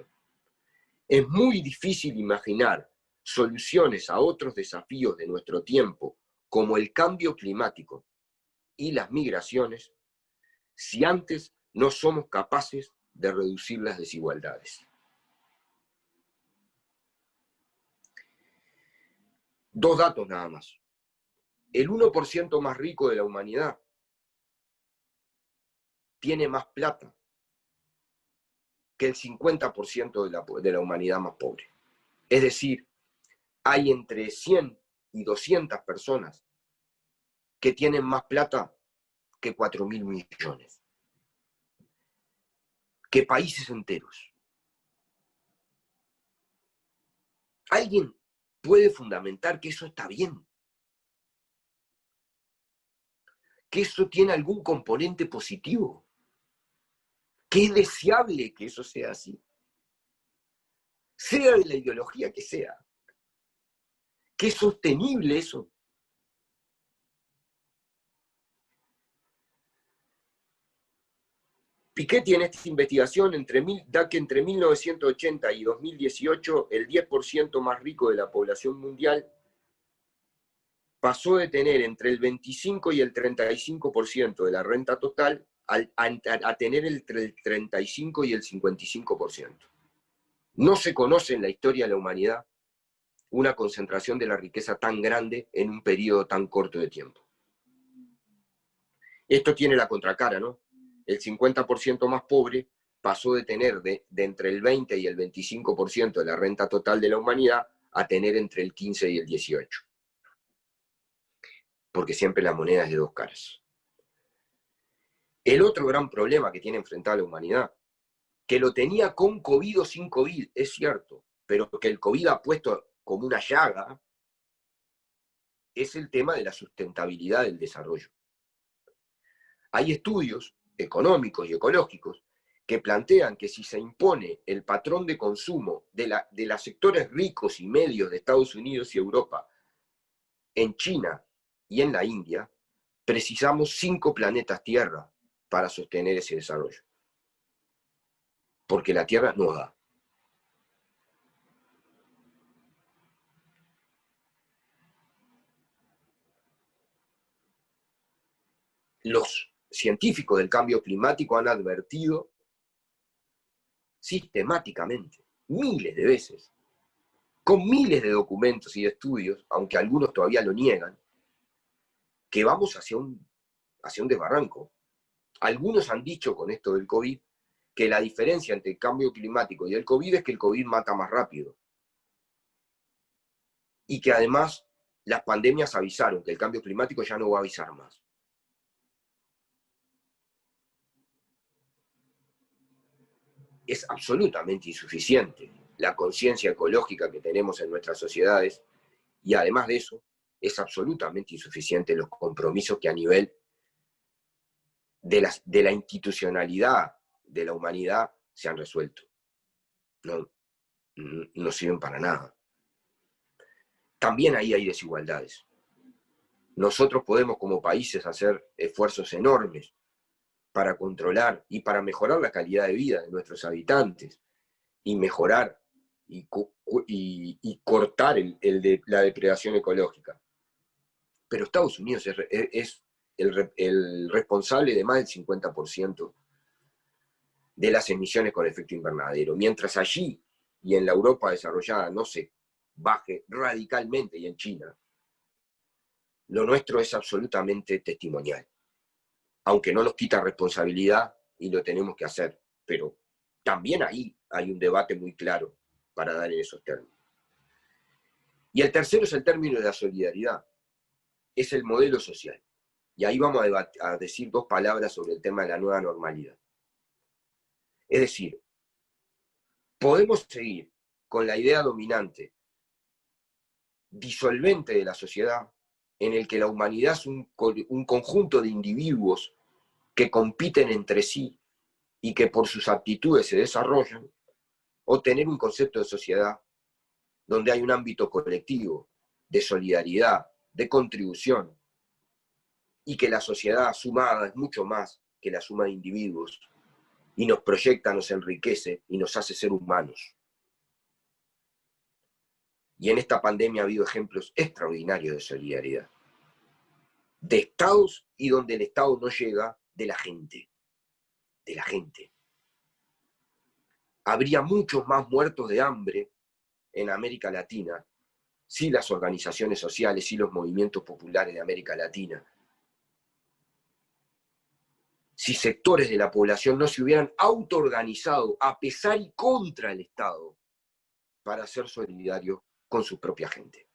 Es muy difícil imaginar soluciones a otros desafíos de nuestro tiempo, como el cambio climático y las migraciones, si antes no somos capaces de reducir las desigualdades. 2 datos nada más. El 1% más rico de la humanidad tiene más plata que el 50% de la humanidad más pobre. Es decir, hay entre 100 200 personas que tienen más plata que 4.000 millones, que países enteros. ¿Alguien puede fundamentar que eso está bien? ¿Que eso tiene algún componente positivo? ¿Que es deseable que eso sea así? Sea de la ideología que sea. ¿Que es sostenible eso? Piketty en esta investigación da que entre 1980 y 2018 el 10% más rico de la población mundial pasó de tener entre el 25 y el 35% de la renta total a tener entre el 35 y el 55%. No se conoce en la historia de la humanidad una concentración de la riqueza tan grande en un periodo tan corto de tiempo. Esto tiene la contracara, ¿no? El 50% más pobre pasó de tener de entre el 20 y el 25% de la renta total de la humanidad a tener entre el 15 y el 18%. Porque siempre la moneda es de dos caras. El otro gran problema que tiene enfrentada la humanidad, que lo tenía con COVID o sin COVID, es cierto, pero que el COVID ha puesto como una llaga, es el tema de la sustentabilidad del desarrollo. Hay estudios económicos y ecológicos que plantean que si se impone el patrón de consumo de los sectores ricos y medios de Estados Unidos y Europa en China y en la India, precisamos 5 planetas Tierra para sostener ese desarrollo. Porque la Tierra no da. Los científicos del cambio climático han advertido sistemáticamente, miles de veces, con miles de documentos y de estudios, aunque algunos todavía lo niegan, que vamos hacia un desbarranco. Algunos han dicho con esto del COVID que la diferencia entre el cambio climático y el COVID es que el COVID mata más rápido. Y que además las pandemias avisaron que el cambio climático ya no va a avisar más. Es absolutamente insuficiente la conciencia ecológica que tenemos en nuestras sociedades y además de eso, es absolutamente insuficiente los compromisos que a nivel de la institucionalidad de la humanidad se han resuelto. No sirven para nada. También ahí hay desigualdades. Nosotros podemos como países hacer esfuerzos enormes para controlar y para mejorar la calidad de vida de nuestros habitantes y mejorar y cortar la depredación ecológica. Pero Estados Unidos es el responsable de más del 50% de las emisiones con efecto invernadero. Mientras allí y en la Europa desarrollada no se baje radicalmente, y en China, lo nuestro es absolutamente testimonial. Aunque no nos quita responsabilidad y lo tenemos que hacer, pero también ahí hay un debate muy claro para dar en esos términos. Y el tercero es el término de la solidaridad, es el modelo social. Y ahí vamos a decir 2 palabras sobre el tema de la nueva normalidad. Es decir, podemos seguir con la idea dominante, disolvente de la sociedad, en el que la humanidad es un conjunto de individuos que compiten entre sí y que por sus aptitudes se desarrollan, o tener un concepto de sociedad donde hay un ámbito colectivo, de solidaridad, de contribución, y que la sociedad sumada es mucho más que la suma de individuos, y nos proyecta, nos enriquece y nos hace ser humanos. Y en esta pandemia ha habido ejemplos extraordinarios de solidaridad. De estados y donde el Estado no llega, de la gente. De la gente. Habría muchos más muertos de hambre en América Latina si las organizaciones sociales, si los movimientos populares de América Latina, si sectores de la población no se hubieran autoorganizado a pesar y contra el Estado para ser solidarios con su propia gente.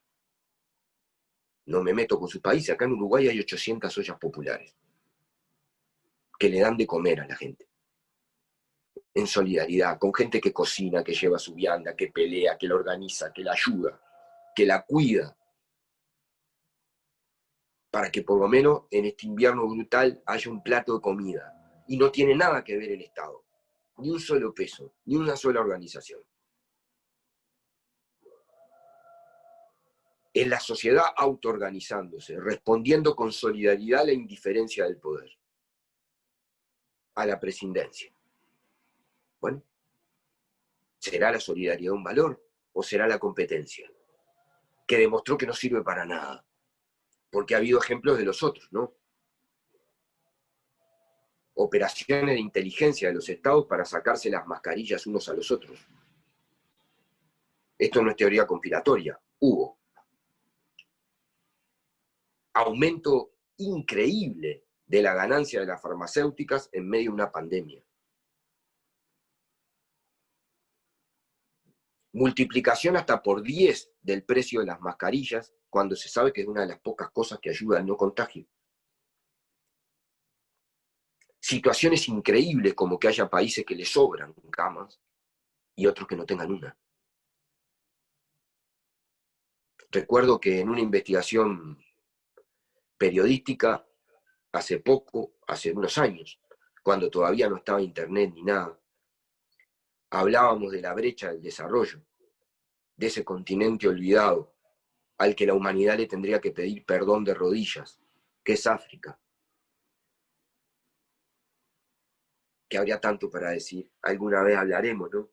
no me meto con sus países. Acá en Uruguay hay 800 ollas populares que le dan de comer a la gente, en solidaridad, con gente que cocina, que lleva su vianda, que pelea, que la organiza, que la ayuda, que la cuida, para que por lo menos en este invierno brutal haya un plato de comida. Y no tiene nada que ver el Estado, ni un solo peso, ni una sola organización. Es la sociedad autoorganizándose, respondiendo con solidaridad a la indiferencia del poder, a la presidencia. Bueno, ¿será la solidaridad un valor o será la competencia? Que demostró que no sirve para nada, porque ha habido ejemplos de los otros, ¿no? Operaciones de inteligencia de los estados para sacarse las mascarillas unos a los otros. Esto no es teoría conspiratoria, hubo. Aumento increíble de la ganancia de las farmacéuticas en medio de una pandemia. Multiplicación hasta por 10 del precio de las mascarillas, cuando se sabe que es una de las pocas cosas que ayuda al no contagio. Situaciones increíbles como que haya países que les sobran camas y otros que no tengan una. Recuerdo que en una investigación periodística, hace poco, hace unos años, cuando todavía no estaba internet ni nada, hablábamos de la brecha del desarrollo, de ese continente olvidado, al que la humanidad le tendría que pedir perdón de rodillas, que es África. Que habría tanto para decir, alguna vez hablaremos, ¿no?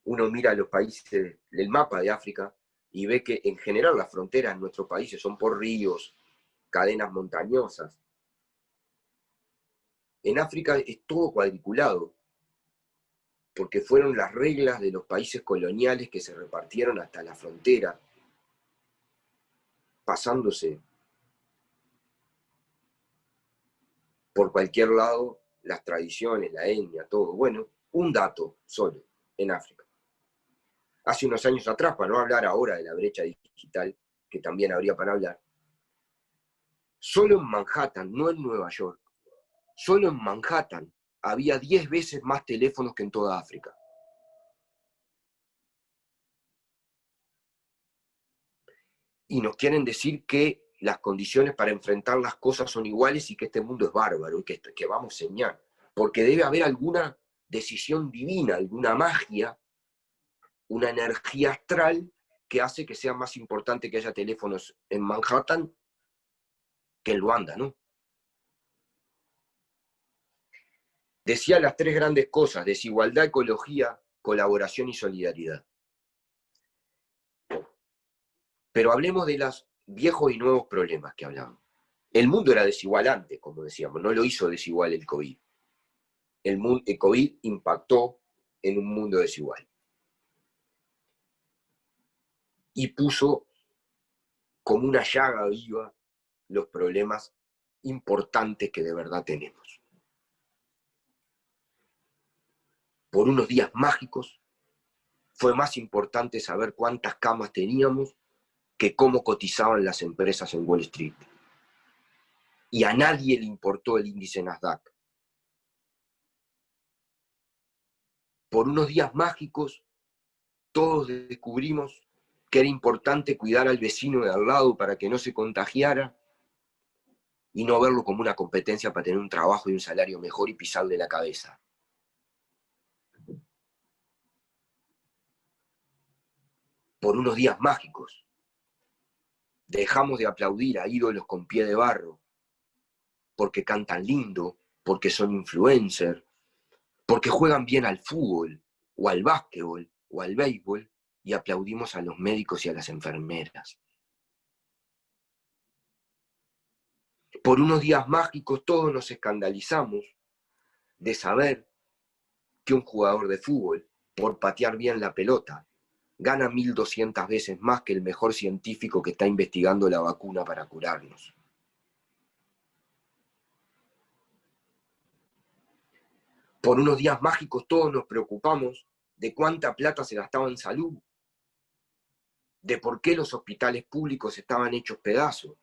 Uno mira los países, el mapa de África, y ve que en general las fronteras en nuestros países son por ríos, cadenas montañosas. En África es todo cuadriculado, porque fueron las reglas de los países coloniales que se repartieron hasta la frontera, pasándose por cualquier lado las tradiciones, la etnia, todo. Bueno, un dato solo en África. Hace unos años atrás, para no hablar ahora de la brecha digital, que también habría para hablar, solo en Manhattan, no en Nueva York, solo en Manhattan había 10 veces más teléfonos que en toda África. Y nos quieren decir que las condiciones para enfrentar las cosas son iguales y que este mundo es bárbaro y que vamos a señar. Porque debe haber alguna decisión divina, alguna magia, una energía astral que hace que sea más importante que haya teléfonos en Manhattan que en Luanda, ¿no? Decía las 3 grandes cosas: desigualdad, ecología, colaboración y solidaridad. Pero hablemos de los viejos y nuevos problemas que hablamos. El mundo era desigual antes, como decíamos, no lo hizo desigual el COVID. El COVID impactó en un mundo desigual. Y puso como una llaga viva los problemas importantes que de verdad tenemos. Por unos días mágicos, fue más importante saber cuántas camas teníamos que cómo cotizaban las empresas en Wall Street. Y a nadie le importó el índice Nasdaq. Por unos días mágicos, todos descubrimos que era importante cuidar al vecino de al lado para que no se contagiara y no verlo como una competencia para tener un trabajo y un salario mejor y pisarle la cabeza. Por unos días mágicos, dejamos de aplaudir a ídolos con pie de barro, porque cantan lindo, porque son influencers, porque juegan bien al fútbol, o al básquetbol, o al béisbol, y aplaudimos a los médicos y a las enfermeras. Por unos días mágicos todos nos escandalizamos de saber que un jugador de fútbol, por patear bien la pelota, gana 1200 veces más que el mejor científico que está investigando la vacuna para curarnos. Por unos días mágicos todos nos preocupamos de cuánta plata se gastaba en salud, de por qué los hospitales públicos estaban hechos pedazos,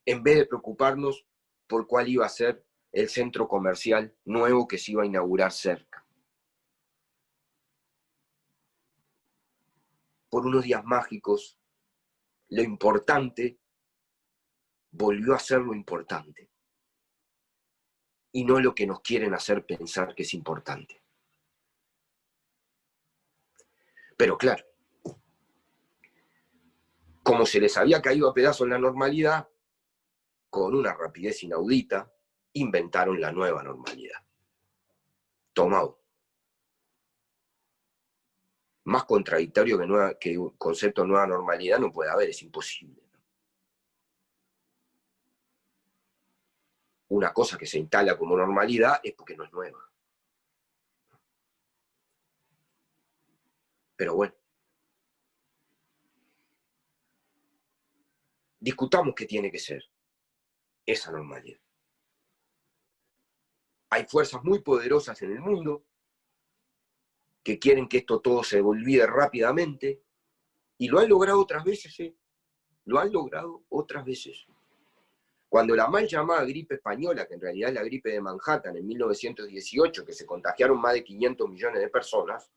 en vez de preocuparnos por cuál iba a ser el centro comercial nuevo que se iba a inaugurar cerca. Por unos días mágicos, lo importante volvió a ser lo importante, y no lo que nos quieren hacer pensar que es importante. Pero claro, como se les había caído a pedazos la normalidad, con una rapidez inaudita, inventaron la nueva normalidad. Tomado. Más contradictorio que un concepto de nueva normalidad no puede haber, es imposible. Una cosa que se instala como normalidad es porque no es nueva. Pero bueno, discutamos qué tiene que ser esa normalidad. Hay fuerzas muy poderosas en el mundo que quieren que esto todo se olvide rápidamente, y lo han logrado otras veces, ¿eh? Lo han logrado otras veces. Cuando la mal llamada gripe española, que en realidad es la gripe de Manhattan en 1918, que se contagiaron más de 500 millones de personas,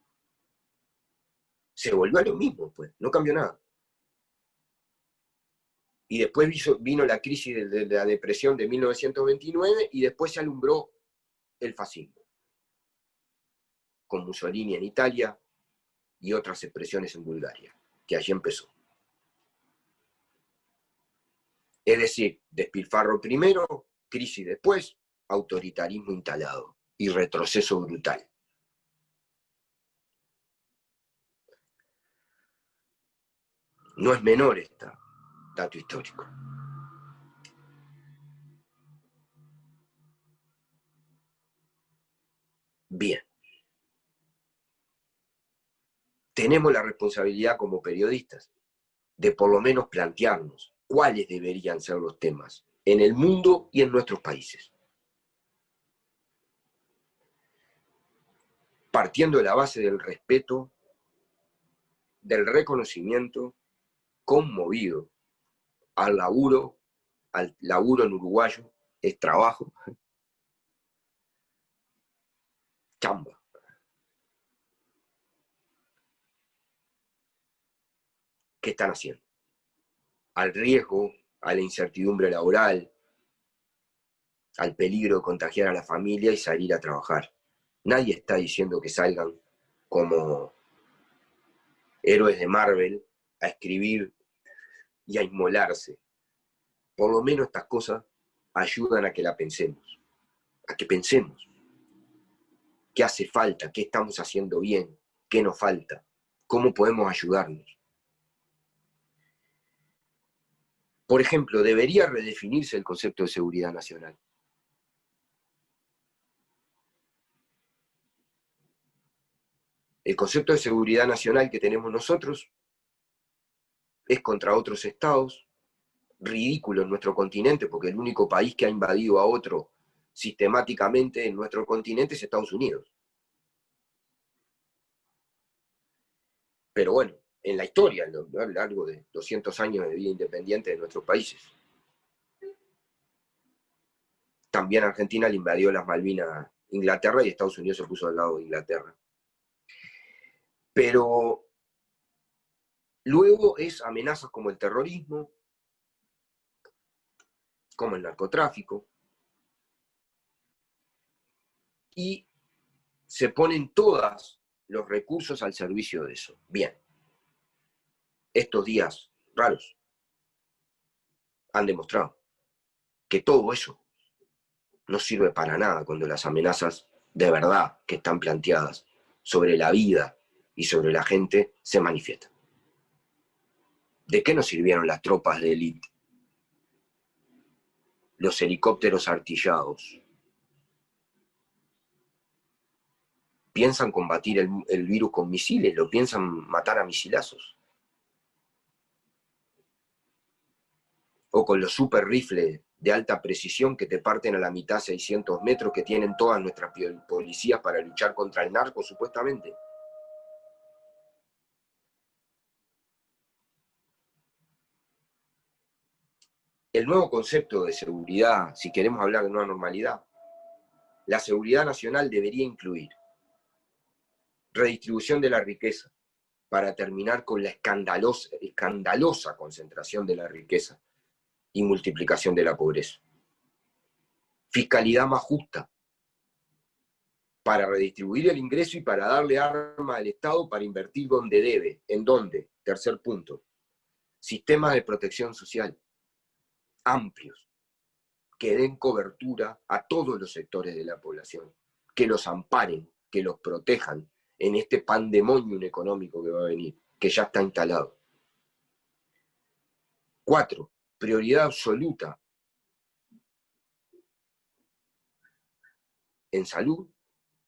se volvió a lo mismo, pues, no cambió nada. Y después vino la crisis de la depresión de 1929, y después se alumbró el fascismo, con Mussolini en Italia y otras expresiones en Bulgaria, que allí empezó. Es decir, despilfarro primero, crisis después, autoritarismo instalado y retroceso brutal. No es menor este dato histórico. Bien. Tenemos la responsabilidad como periodistas de por lo menos plantearnos cuáles deberían ser los temas en el mundo y en nuestros países. Partiendo de la base del respeto, del reconocimiento conmovido al laburo en uruguayo, es trabajo, chamba. ¿Qué están haciendo? Al riesgo, a la incertidumbre laboral, al peligro de contagiar a la familia y salir a trabajar. Nadie está diciendo que salgan como héroes de Marvel a escribir y a inmolarse. Por lo menos estas cosas ayudan a que la pensemos, a que pensemos qué hace falta, qué estamos haciendo bien, qué nos falta, cómo podemos ayudarnos. Por ejemplo, debería redefinirse el concepto de seguridad nacional. El concepto de seguridad nacional que tenemos nosotros es contra otros estados, ridículo en nuestro continente, porque el único país que ha invadido a otro sistemáticamente en nuestro continente es Estados Unidos. Pero bueno, en la historia, a lo largo de 200 años de vida independiente de nuestros países. También Argentina le invadió las Malvinas a Inglaterra y Estados Unidos se puso al lado de Inglaterra. Pero luego es amenazas como el terrorismo, como el narcotráfico, y se ponen todos los recursos al servicio de eso. Bien, estos días raros han demostrado que todo eso no sirve para nada cuando las amenazas de verdad que están planteadas sobre la vida y sobre la gente se manifiestan. ¿De qué nos sirvieron las tropas de élite? Los helicópteros artillados. ¿Piensan combatir el virus con misiles? ¿Lo piensan matar a misilazos? O con los super rifles de alta precisión que te parten a la mitad 600 metros que tienen todas nuestras policías para luchar contra el narco, supuestamente. el nuevo concepto de seguridad, si queremos hablar de nueva normalidad, la seguridad nacional debería incluir redistribución de la riqueza para terminar con la escandalosa concentración de la riqueza y multiplicación de la pobreza. Fiscalidad más justa para redistribuir el ingreso y para darle arma al Estado para invertir donde debe. ¿En dónde? Tercer punto. Sistemas de protección social amplios que den cobertura a todos los sectores de la población, que los amparen, que los protejan en este pandemonium económico que va a venir, que ya está instalado. 4. Prioridad absoluta en salud,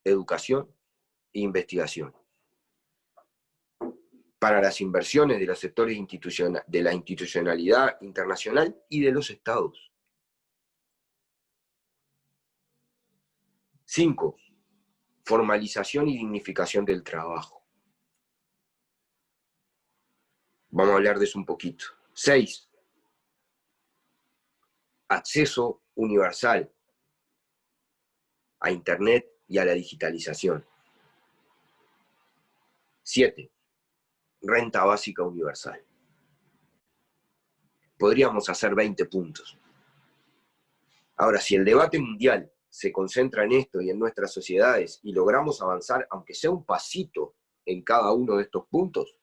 educación e investigación. Para las inversiones de los sectores de la institucionalidad internacional y de los estados. 5. Formalización y dignificación del trabajo. Vamos a hablar de eso un poquito. 6. Acceso universal a Internet y a la digitalización. 7. Renta básica universal. Podríamos hacer 20 puntos. Ahora, si el debate mundial se concentra en esto y en nuestras sociedades y logramos avanzar, aunque sea un pasito en cada uno de estos puntos,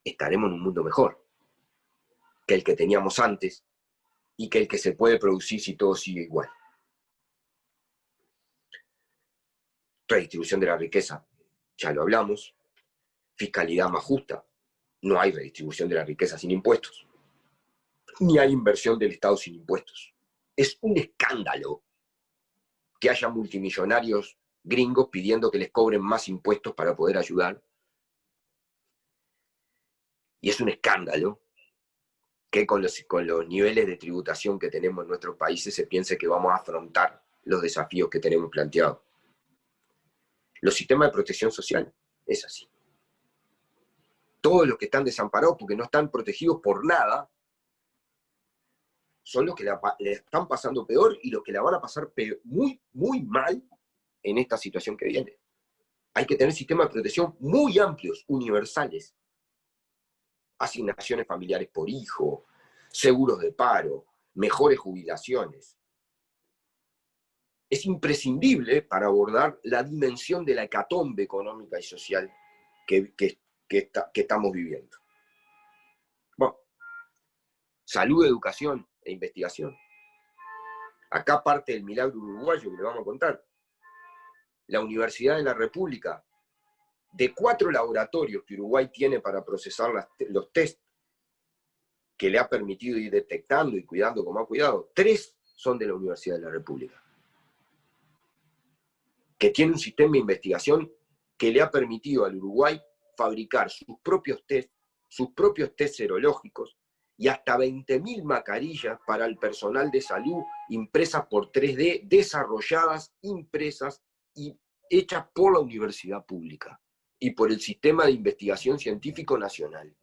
estaremos en un mundo mejor que el que teníamos antes y que el que se puede producir si todo sigue igual. Redistribución de la riqueza, ya lo hablamos. Fiscalidad más justa. No hay redistribución de la riqueza sin impuestos. Ni hay inversión del Estado sin impuestos. Es un escándalo que haya multimillonarios gringos pidiendo que les cobren más impuestos para poder ayudar. Y es un escándalo que con los niveles de tributación que tenemos en nuestros países se piense que vamos a afrontar los desafíos que tenemos planteados. Los sistemas de protección social es así. Todos los que están desamparados porque no están protegidos por nada son los que le están pasando peor y los que la van a pasar muy, muy mal en esta situación que viene. Hay que tener sistemas de protección muy amplios, universales. Asignaciones familiares por hijo, seguros de paro, mejores jubilaciones. Es imprescindible para abordar la dimensión de la hecatombe económica y social que estamos viviendo. Bueno, salud, educación e investigación. Acá parte el milagro uruguayo que le vamos a contar. La Universidad de la República, de 4 laboratorios que Uruguay tiene para procesar los test que le ha permitido ir detectando y cuidando como ha cuidado, 3 son de la Universidad de la República, que tiene un sistema de investigación que le ha permitido al Uruguay fabricar sus propios test serológicos y hasta 20.000 mascarillas para el personal de salud impresas por 3D, desarrolladas, impresas y hechas por la universidad pública y por el Sistema de Investigación Científico Nacional.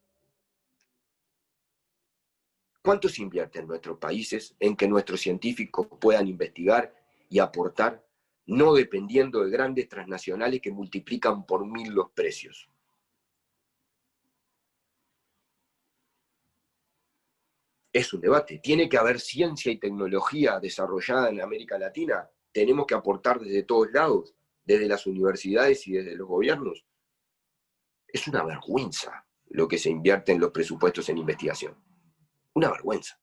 ¿Cuánto se invierte en nuestros países en que nuestros científicos puedan investigar y aportar, no dependiendo de grandes transnacionales que multiplican por 1000 los precios? Es un debate. Tiene que haber ciencia y tecnología desarrollada en América Latina. Tenemos que aportar desde todos lados, desde las universidades y desde los gobiernos. Es una vergüenza lo que se invierte en los presupuestos en investigación. Una vergüenza.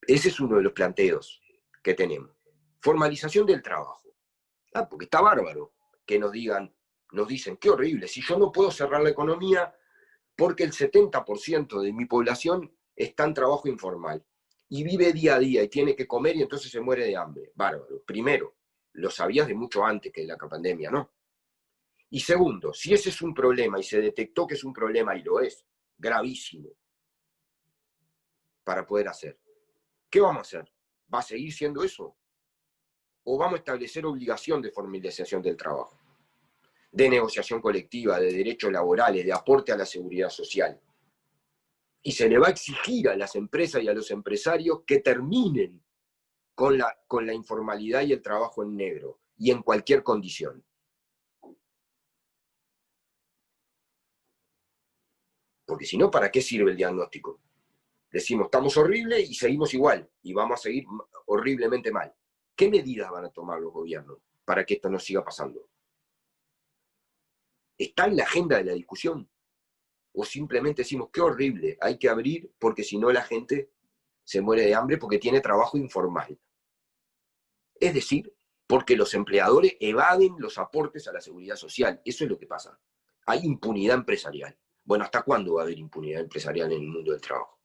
Ese es uno de los planteos que tenemos. Formalización del trabajo. Porque está bárbaro que nos dicen, qué horrible, si yo no puedo cerrar la economía porque el 70% de mi población está en trabajo informal y vive día a día y tiene que comer y entonces se muere de hambre. Bárbaro. Primero, lo sabías de mucho antes que la pandemia, ¿no? Y segundo, si ese es un problema y se detectó que es un problema y lo es, gravísimo, para poder hacer, ¿qué vamos a hacer? ¿Va a seguir siendo eso? ¿O vamos a establecer obligación de formalización del trabajo? de negociación colectiva, de derechos laborales, de aporte a la seguridad social. Y se le va a exigir a las empresas y a los empresarios que terminen con la informalidad y el trabajo en negro, y en cualquier condición. Porque si no, ¿para qué sirve el diagnóstico? Decimos, estamos horribles y seguimos igual, y vamos a seguir horriblemente mal. ¿Qué medidas van a tomar los gobiernos para que esto no siga pasando? ¿Está en la agenda de la discusión? ¿O simplemente decimos, qué horrible, hay que abrir porque si no la gente se muere de hambre porque tiene trabajo informal? Es decir, porque los empleadores evaden los aportes a la seguridad social. Eso es lo que pasa. Hay impunidad empresarial. Bueno, ¿hasta cuándo va a haber impunidad empresarial en el mundo del trabajo?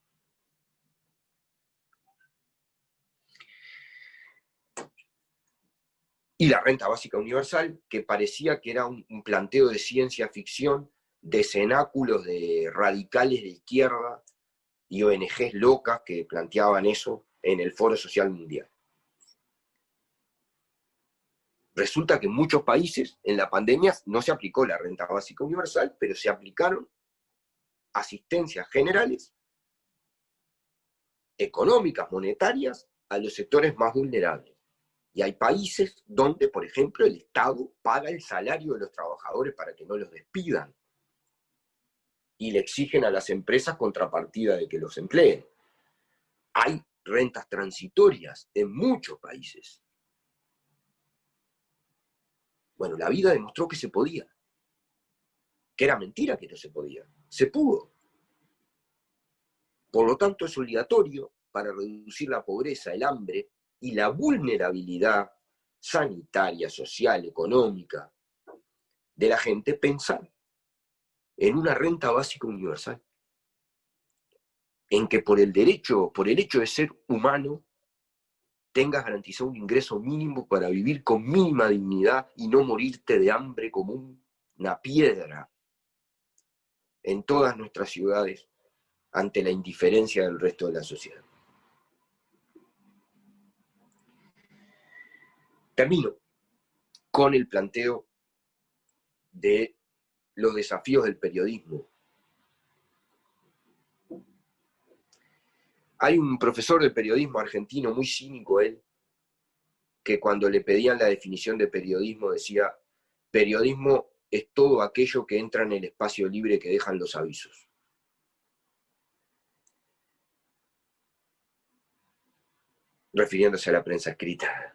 Y la renta básica universal, que parecía que era un planteo de ciencia ficción, de cenáculos de radicales de izquierda y ONGs locas que planteaban eso en el Foro Social Mundial. Resulta que en muchos países en la pandemia no se aplicó la renta básica universal, pero se aplicaron asistencias generales, económicas, monetarias, a los sectores más vulnerables. Y hay países donde, por ejemplo, el Estado paga el salario de los trabajadores para que no los despidan. Y le exigen a las empresas contrapartida de que los empleen. Hay rentas transitorias en muchos países. Bueno, la vida demostró que se podía. Que era mentira que no se podía. Se pudo. Por lo tanto, es obligatorio para reducir la pobreza, el hambre y la vulnerabilidad sanitaria, social, económica de la gente, pensar en una renta básica universal. En que por el hecho de ser humano, tengas garantizado un ingreso mínimo para vivir con mínima dignidad y no morirte de hambre como una piedra en todas nuestras ciudades ante la indiferencia del resto de la sociedad. Termino con el planteo de los desafíos del periodismo. Hay un profesor de periodismo argentino, muy cínico él, que cuando le pedían la definición de periodismo decía, periodismo es todo aquello que entra en el espacio libre que dejan los avisos. Refiriéndose a la prensa escrita.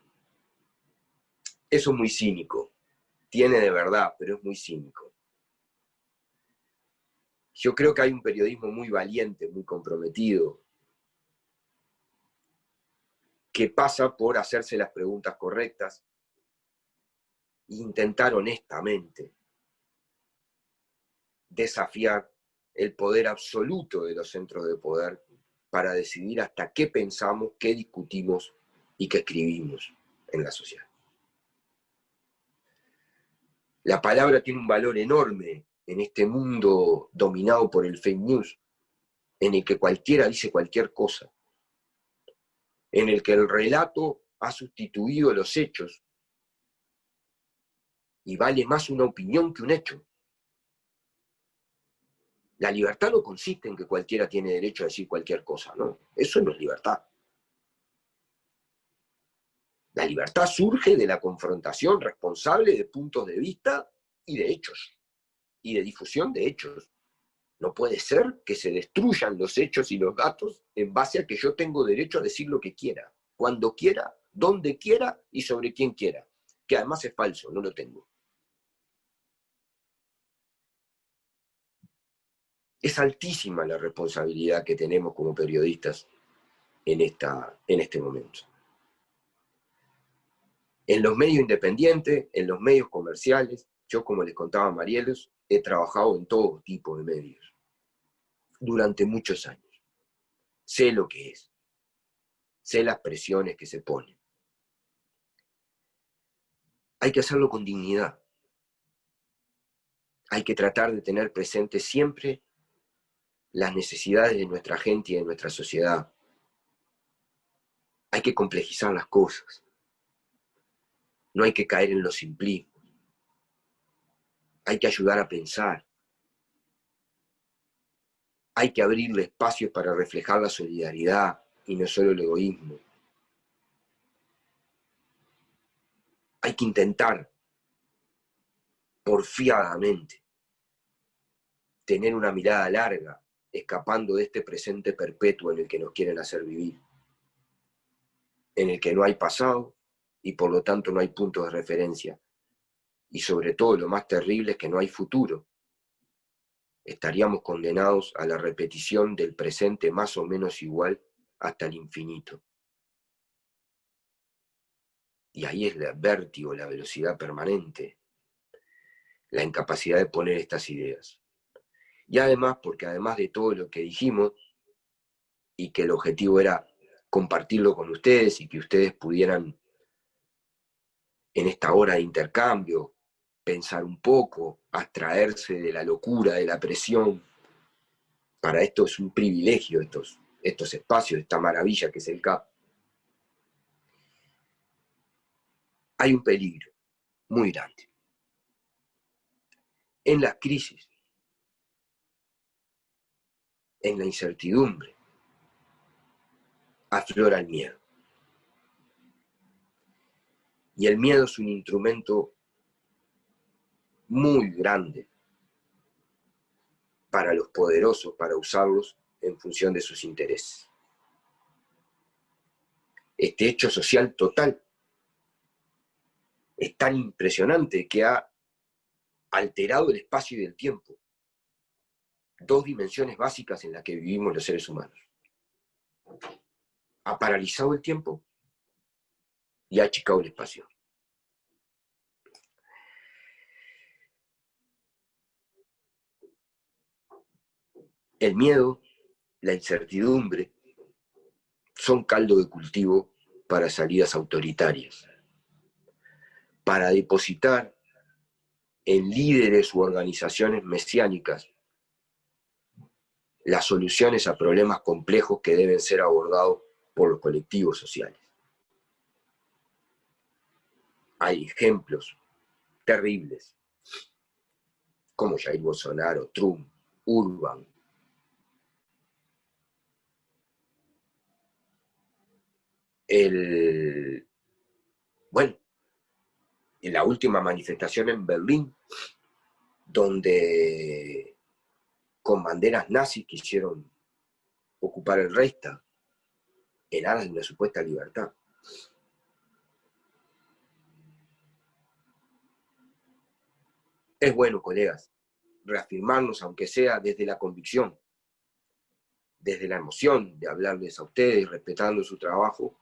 Eso es muy cínico. Tiene de verdad, pero es muy cínico. Yo creo que hay un periodismo muy valiente, muy comprometido, que pasa por hacerse las preguntas correctas e intentar honestamente desafiar el poder absoluto de los centros de poder para decidir hasta qué pensamos, qué discutimos y qué escribimos en la sociedad. La palabra tiene un valor enorme en este mundo dominado por el fake news, en el que cualquiera dice cualquier cosa, en el que el relato ha sustituido los hechos y vale más una opinión que un hecho. La libertad no consiste en que cualquiera tiene derecho a decir cualquier cosa, ¿no? Eso no es libertad. La libertad surge de la confrontación responsable de puntos de vista y de hechos, y de difusión de hechos. No puede ser que se destruyan los hechos y los datos en base a que yo tengo derecho a decir lo que quiera, cuando quiera, donde quiera y sobre quién quiera, que además es falso, no lo tengo. Es altísima la responsabilidad que tenemos como periodistas en este momento. En los medios independientes, en los medios comerciales, yo, como les contaba a Marielos, he trabajado en todo tipo de medios durante muchos años. Sé lo que es, sé las presiones que se ponen. Hay que hacerlo con dignidad. Hay que tratar de tener presente siempre las necesidades de nuestra gente y de nuestra sociedad. Hay que complejizar las cosas. No hay que caer en los simplismos. hay que ayudar a pensar, hay que abrirle espacios para reflejar la solidaridad y no solo el egoísmo. Hay que intentar, porfiadamente, tener una mirada larga, escapando de este presente perpetuo en el que nos quieren hacer vivir, en el que no hay pasado y por lo tanto no hay puntos de referencia. Y sobre todo lo más terrible es que no hay futuro. Estaríamos condenados a la repetición del presente más o menos igual hasta el infinito. Y ahí es el vértigo, la velocidad permanente, la incapacidad de poner estas ideas. Y además, porque además de todo lo que dijimos, y que el objetivo era compartirlo con ustedes y que ustedes pudieran, en esta hora de intercambio, pensar un poco, abstraerse de la locura, de la presión. Para esto es un privilegio, estos espacios, esta maravilla que es el CAP. Hay un peligro muy grande. En la crisis, en la incertidumbre, aflora el miedo. Y el miedo es un instrumento muy grande para los poderosos, para usarlos en función de sus intereses. Este hecho social total es tan impresionante que ha alterado el espacio y el tiempo. Dos dimensiones básicas en las que vivimos los seres humanos. Ha paralizado el tiempo y ha achicado el espacio. El miedo, la incertidumbre, son caldo de cultivo para salidas autoritarias, para depositar en líderes u organizaciones mesiánicas las soluciones a problemas complejos que deben ser abordados por los colectivos sociales. Hay ejemplos terribles, como Jair Bolsonaro, Trump, Urban. Bueno, en la última manifestación en Berlín, donde con banderas nazis quisieron ocupar el Reichstag en aras de una supuesta libertad. Es bueno, colegas, reafirmarnos, aunque sea desde la convicción, desde la emoción de hablarles a ustedes, respetando su trabajo,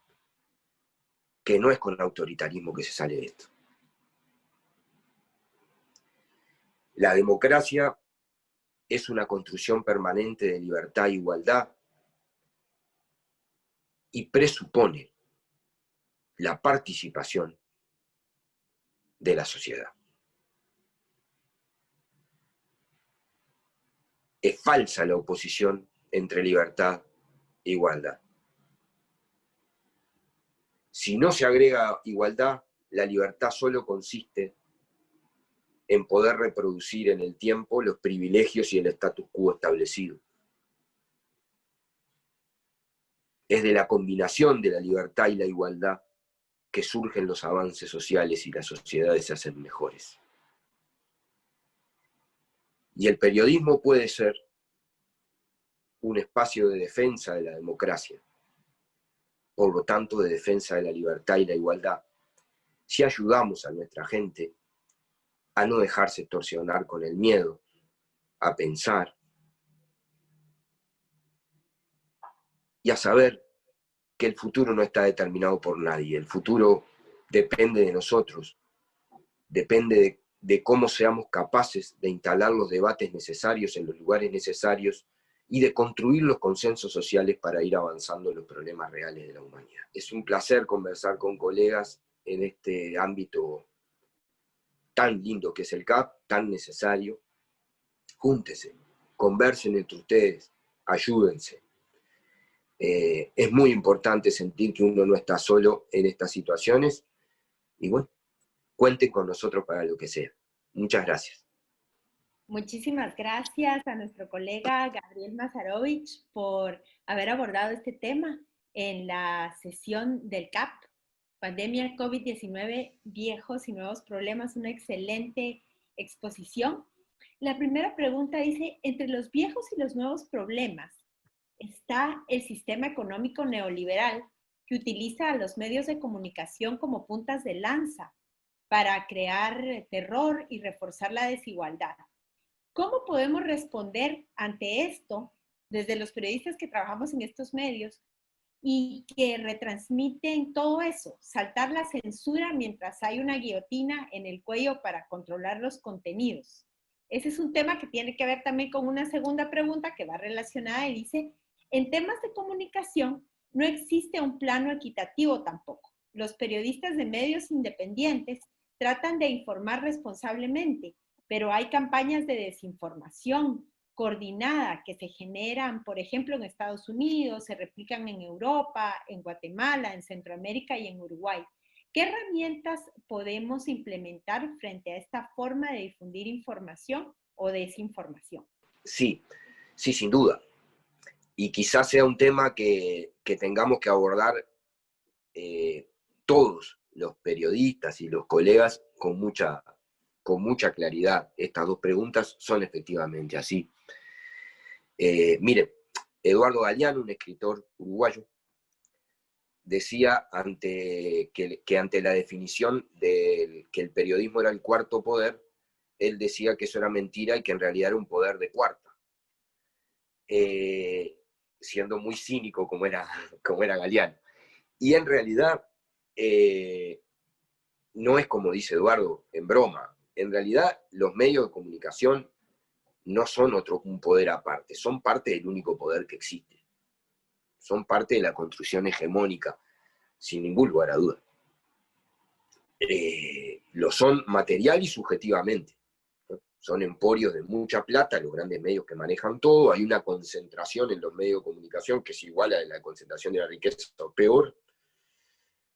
que no es con el autoritarismo que se sale de esto. La democracia es una construcción permanente de libertad e igualdad y presupone la participación de la sociedad. Es falsa la oposición entre libertad e igualdad. Si no se agrega igualdad, la libertad solo consiste en poder reproducir en el tiempo los privilegios y el status quo establecido. Es de la combinación de la libertad y la igualdad que surgen los avances sociales y las sociedades se hacen mejores. Y el periodismo puede ser un espacio de defensa de la democracia, por lo tanto de defensa de la libertad y la igualdad, si ayudamos a nuestra gente a no dejarse torsionar con el miedo, a pensar y a saber que el futuro no está determinado por nadie, el futuro depende de nosotros, depende de cómo seamos capaces de instalar los debates necesarios en los lugares necesarios y de construir los consensos sociales para ir avanzando en los problemas reales de la humanidad. Es un placer conversar con colegas en este ámbito tan lindo que es el CAP, tan necesario. Júntense, conversen entre ustedes, ayúdense. Es muy importante sentir que uno no está solo en estas situaciones y bueno, cuenten con nosotros para lo que sea. Muchas gracias. Muchísimas gracias a nuestro colega Gabriel Mazarovich por haber abordado este tema en la sesión del CAP, Pandemia COVID-19, viejos y nuevos problemas, una excelente exposición. La primera pregunta dice, entre los viejos y los nuevos problemas está el sistema económico neoliberal que utiliza a los medios de comunicación como puntas de lanza para crear terror y reforzar la desigualdad. ¿Cómo podemos responder ante esto desde los periodistas que trabajamos en estos medios y que retransmiten todo eso? Saltar la censura mientras hay una guillotina en el cuello para controlar los contenidos. Ese es un tema que tiene que ver también con una segunda pregunta que va relacionada y dice, en temas de comunicación no existe un plano equitativo tampoco. Los periodistas de medios independientes tratan de informar responsablemente, pero hay campañas de desinformación coordinada que se generan, por ejemplo, en Estados Unidos, se replican en Europa, en Guatemala, en Centroamérica y en Uruguay. ¿Qué herramientas podemos implementar frente a esta forma de difundir información o desinformación? Sí, sí, sin duda. Y quizás sea un tema que tengamos que abordar todos los periodistas y los colegas con mucha claridad. Estas dos preguntas son efectivamente así. Mire, Eduardo Galeano, un escritor uruguayo, decía que ante la definición de que el periodismo era el cuarto poder, él decía que eso era mentira y que en realidad era un poder de cuarta. Siendo muy cínico como era Galeano. Y en realidad no es como dice Eduardo, en broma. En realidad los medios de comunicación no son un poder aparte, son parte del único poder que existe. Son parte de la construcción hegemónica, sin ningún lugar a duda. Lo son material y subjetivamente. Son emporios de mucha plata, los grandes medios que manejan todo. Hay una concentración en los medios de comunicación que es igual a la concentración de la riqueza o peor.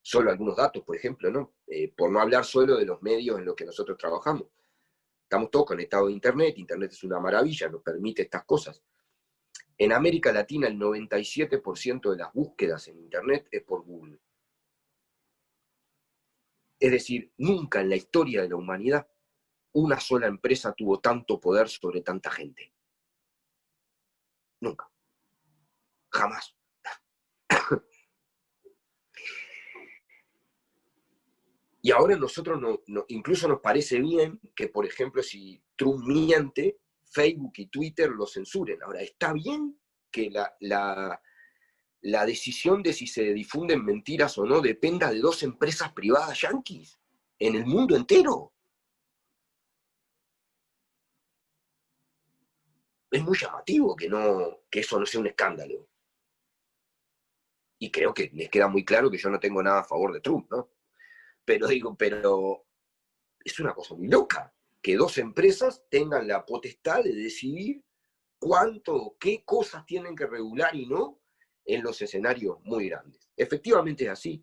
Solo algunos datos, por ejemplo, ¿no? Por no hablar solo de los medios en los que nosotros trabajamos. Estamos todos conectados a Internet. Internet es una maravilla, nos permite estas cosas. En América Latina el 97% de las búsquedas en Internet es por Google. Es decir, nunca en la historia de la humanidad una sola empresa tuvo tanto poder sobre tanta gente. Nunca. Jamás. Y ahora a nosotros incluso nos parece bien que, por ejemplo, si Trump miente, Facebook y Twitter lo censuren. Ahora, ¿está bien que la decisión de si se difunden mentiras o no dependa de dos empresas privadas yanquis en el mundo entero? Es muy llamativo que eso no sea un escándalo. Y creo que les queda muy claro que yo no tengo nada a favor de Trump, ¿no? Pero es una cosa muy loca que dos empresas tengan la potestad de decidir cuánto, qué cosas tienen que regular y no en los escenarios muy grandes. Efectivamente es así.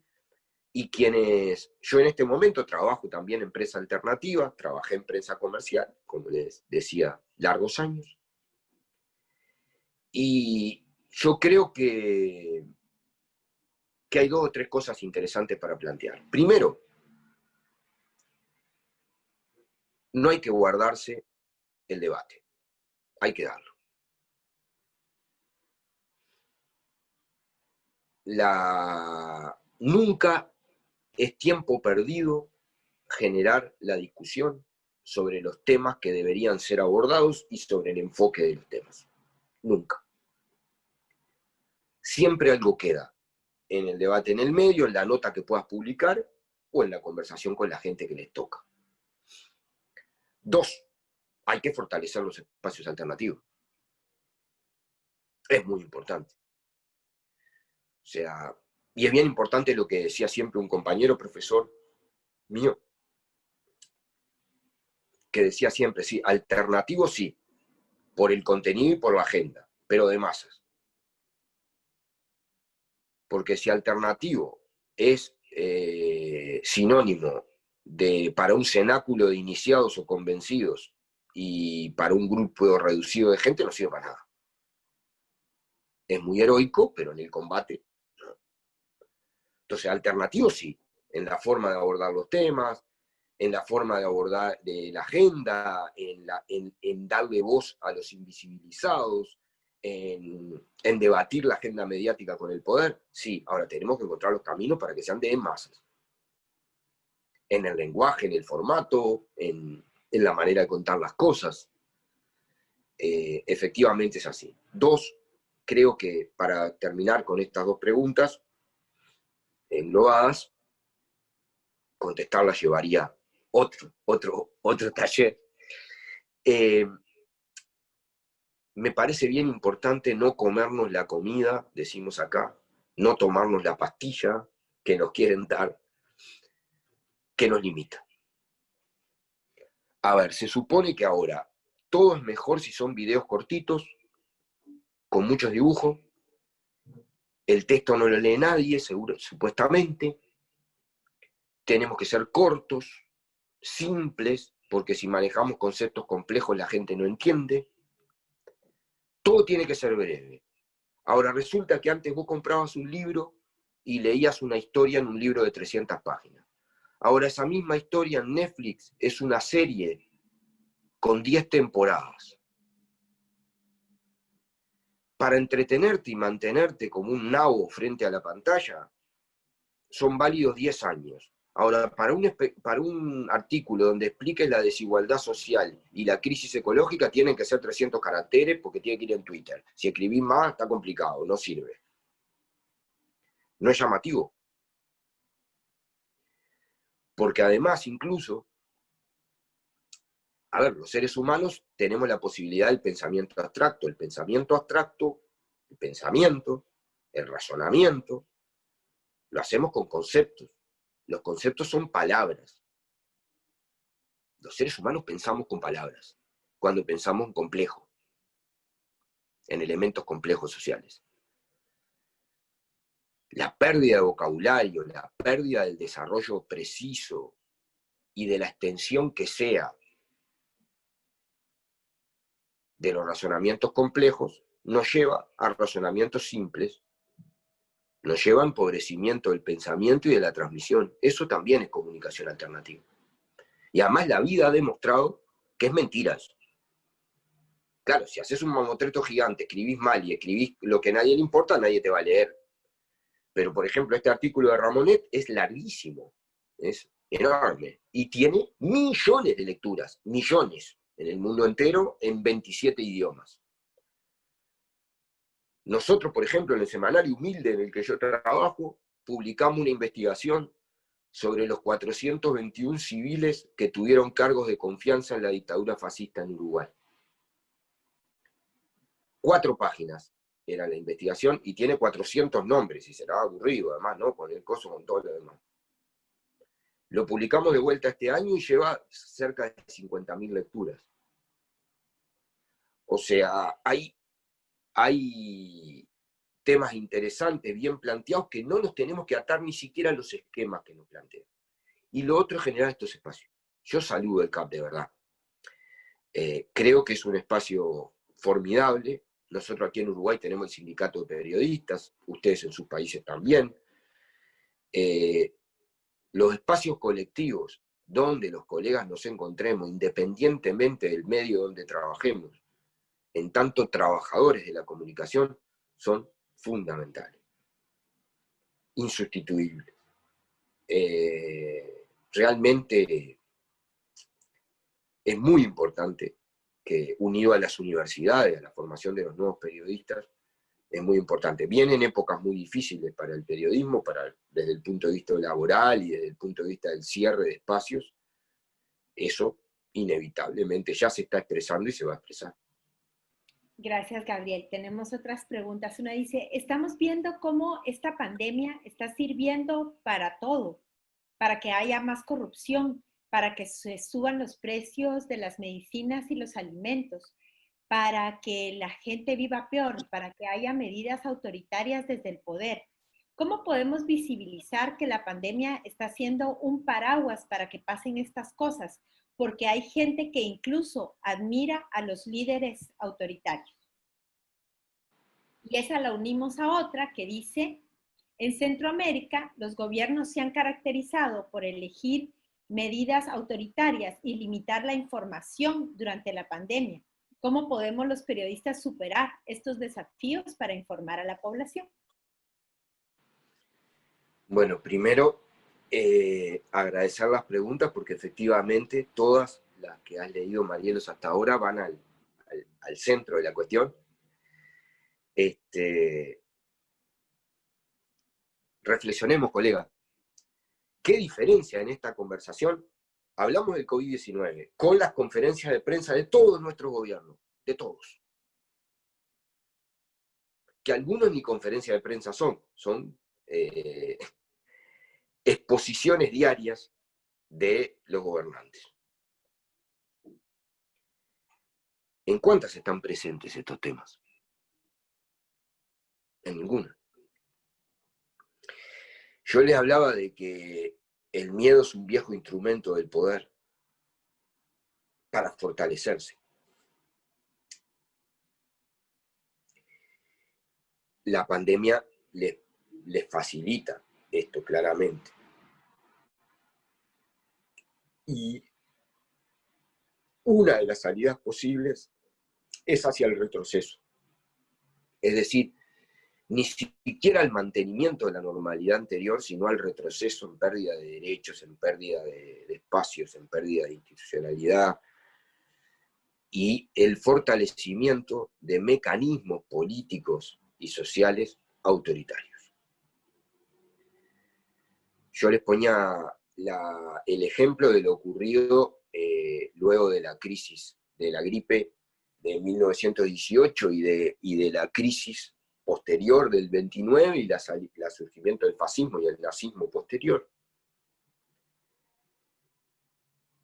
Y yo en este momento trabajo también en prensa alternativa, trabajé en prensa comercial, como les decía, largos años. Y yo creo que hay dos o tres cosas interesantes para plantear. Primero, no hay que guardarse el debate, hay que darlo. Nunca es tiempo perdido generar la discusión sobre los temas que deberían ser abordados y sobre el enfoque de los temas. Nunca. Siempre algo queda en el debate en el medio, en la nota que puedas publicar o en la conversación con la gente que les toca. Dos, hay que fortalecer los espacios alternativos. Es muy importante. O sea, y es bien importante lo que decía siempre un compañero profesor mío, que decía siempre, sí, alternativo sí, por el contenido y por la agenda, pero de masas. Porque si alternativo es sinónimo para un cenáculo de iniciados o convencidos y para un grupo reducido de gente no sirve para nada. Es muy heroico, pero en el combate no. Entonces, alternativo sí, en la forma de abordar los temas, en la forma de abordar de la agenda, en darle voz a los invisibilizados, en debatir la agenda mediática con el poder. Sí, ahora tenemos que encontrar los caminos para que sean de masas. En el lenguaje, en el formato, en la manera de contar las cosas. Efectivamente es así. Dos, creo que para terminar con estas dos preguntas englobadas, contestarlas llevaría otro taller. Me parece bien importante no comernos la comida, decimos acá, no tomarnos la pastilla que nos quieren dar, que nos limita. A ver, se supone que ahora todo es mejor si son videos cortitos, con muchos dibujos, el texto no lo lee nadie, seguro, supuestamente, tenemos que ser cortos, simples, porque si manejamos conceptos complejos la gente no entiende, todo tiene que ser breve. Ahora, resulta que antes vos comprabas un libro y leías una historia en un libro de 300 páginas. Ahora, esa misma historia en Netflix es una serie con 10 temporadas. Para entretenerte y mantenerte como un nabo frente a la pantalla, son válidos 10 años. Ahora, para un artículo donde expliques la desigualdad social y la crisis ecológica, tienen que ser 300 caracteres porque tiene que ir en Twitter. Si escribís más, está complicado, no sirve. No es llamativo. Porque además, incluso, a ver, los seres humanos tenemos la posibilidad del pensamiento abstracto. El pensamiento abstracto, el pensamiento, el razonamiento, lo hacemos con conceptos. Los conceptos son palabras. Los seres humanos pensamos con palabras, cuando pensamos en complejo, en elementos complejos sociales. La pérdida de vocabulario, la pérdida del desarrollo preciso y de la extensión que sea de los razonamientos complejos nos lleva a razonamientos simples, nos lleva a empobrecimiento del pensamiento y de la transmisión. Eso también es comunicación alternativa. Y además la vida ha demostrado que es mentiras. Claro, si haces un mamotreto gigante, escribís mal y escribís lo que a nadie le importa, nadie te va a leer. Pero, por ejemplo, este artículo de Ramonet es larguísimo, es enorme, y tiene millones de lecturas, millones, en el mundo entero, en 27 idiomas. Nosotros, por ejemplo, en el semanario Humilde en el que yo trabajo, publicamos una investigación sobre los 421 civiles que tuvieron cargos de confianza en la dictadura fascista en Uruguay. 4 páginas era la investigación y tiene 400 nombres, y será aburrido además, ¿no? Con el coso, con todo lo demás. Lo publicamos de vuelta este año y lleva cerca de 50.000 lecturas. O sea, hay temas interesantes, bien planteados, que no nos tenemos que atar ni siquiera a los esquemas que nos plantean. Y lo otro es generar estos espacios. Yo saludo el CAP de verdad. Creo que es un espacio formidable. Nosotros aquí en Uruguay tenemos el sindicato de periodistas, ustedes en sus países también. Los espacios colectivos donde los colegas nos encontremos, independientemente del medio donde trabajemos, en tanto trabajadores de la comunicación, son fundamentales, insustituibles. Realmente es muy importante que, unido a las universidades, a la formación de los nuevos periodistas, es muy importante. Vienen épocas muy difíciles para el periodismo, desde el punto de vista laboral y desde el punto de vista del cierre de espacios. Eso inevitablemente ya se está expresando y se va a expresar. Gracias, Gabriel. Tenemos otras preguntas. Una dice, estamos viendo cómo esta pandemia está sirviendo para todo, para que haya más corrupción, para que se suban los precios de las medicinas y los alimentos, para que la gente viva peor, para que haya medidas autoritarias desde el poder. ¿Cómo podemos visibilizar que la pandemia está siendo un paraguas para que pasen estas cosas? porque hay gente que incluso admira a los líderes autoritarios. Y esa la unimos a otra que dice, en Centroamérica los gobiernos se han caracterizado por elegir medidas autoritarias y limitar la información durante la pandemia. ¿Cómo podemos los periodistas superar estos desafíos para informar a la población? Bueno, primero, agradecer las preguntas porque efectivamente todas las que has leído, Marielos, hasta ahora van al centro de la cuestión. Reflexionemos, colega. ¿Qué diferencia en esta conversación? Hablamos del COVID-19 con las conferencias de prensa de todos nuestros gobiernos, de todos. Que algunos ni conferencias de prensa son exposiciones diarias de los gobernantes. ¿En cuántas están presentes estos temas? En ninguna. Yo les hablaba de que el miedo es un viejo instrumento del poder para fortalecerse. La pandemia les facilita esto claramente. Y una de las salidas posibles es hacia el retroceso. Es decir, ni siquiera al mantenimiento de la normalidad anterior, sino al retroceso en pérdida de derechos, en pérdida de espacios, en pérdida de institucionalidad, y el fortalecimiento de mecanismos políticos y sociales autoritarios. Yo les ponía el ejemplo de lo ocurrido luego de la crisis de la gripe de 1918 y de la crisis posterior del 29 y el surgimiento del fascismo y el nazismo posterior,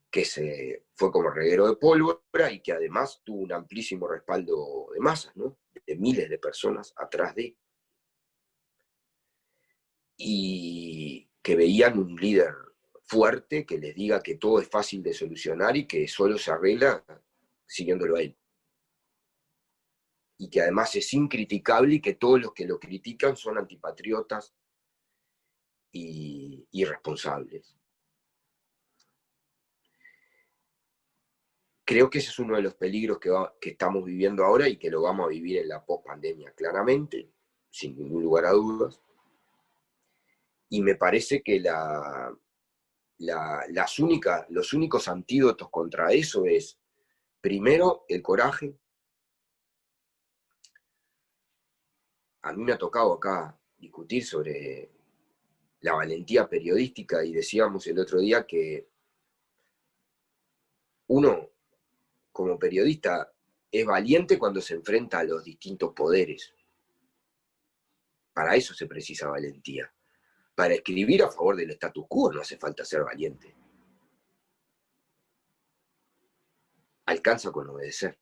que fue como reguero de pólvora y que además tuvo un amplísimo respaldo de masas, ¿no? De miles de personas atrás de. Y que veían un líder fuerte que les diga que todo es fácil de solucionar y que solo se arregla siguiéndolo a él. Y que además es incriticable y que todos los que lo critican son antipatriotas y irresponsables. Creo que ese es uno de los peligros que estamos viviendo ahora y que lo vamos a vivir en la post-pandemia, claramente, sin ningún lugar a dudas. Y me parece que los únicos antídotos contra eso es, primero, el coraje. A mí me ha tocado acá discutir sobre la valentía periodística y decíamos el otro día que uno, como periodista, es valiente cuando se enfrenta a los distintos poderes. Para eso se precisa valentía. Para escribir a favor del status quo no hace falta ser valiente. Alcanza con obedecer.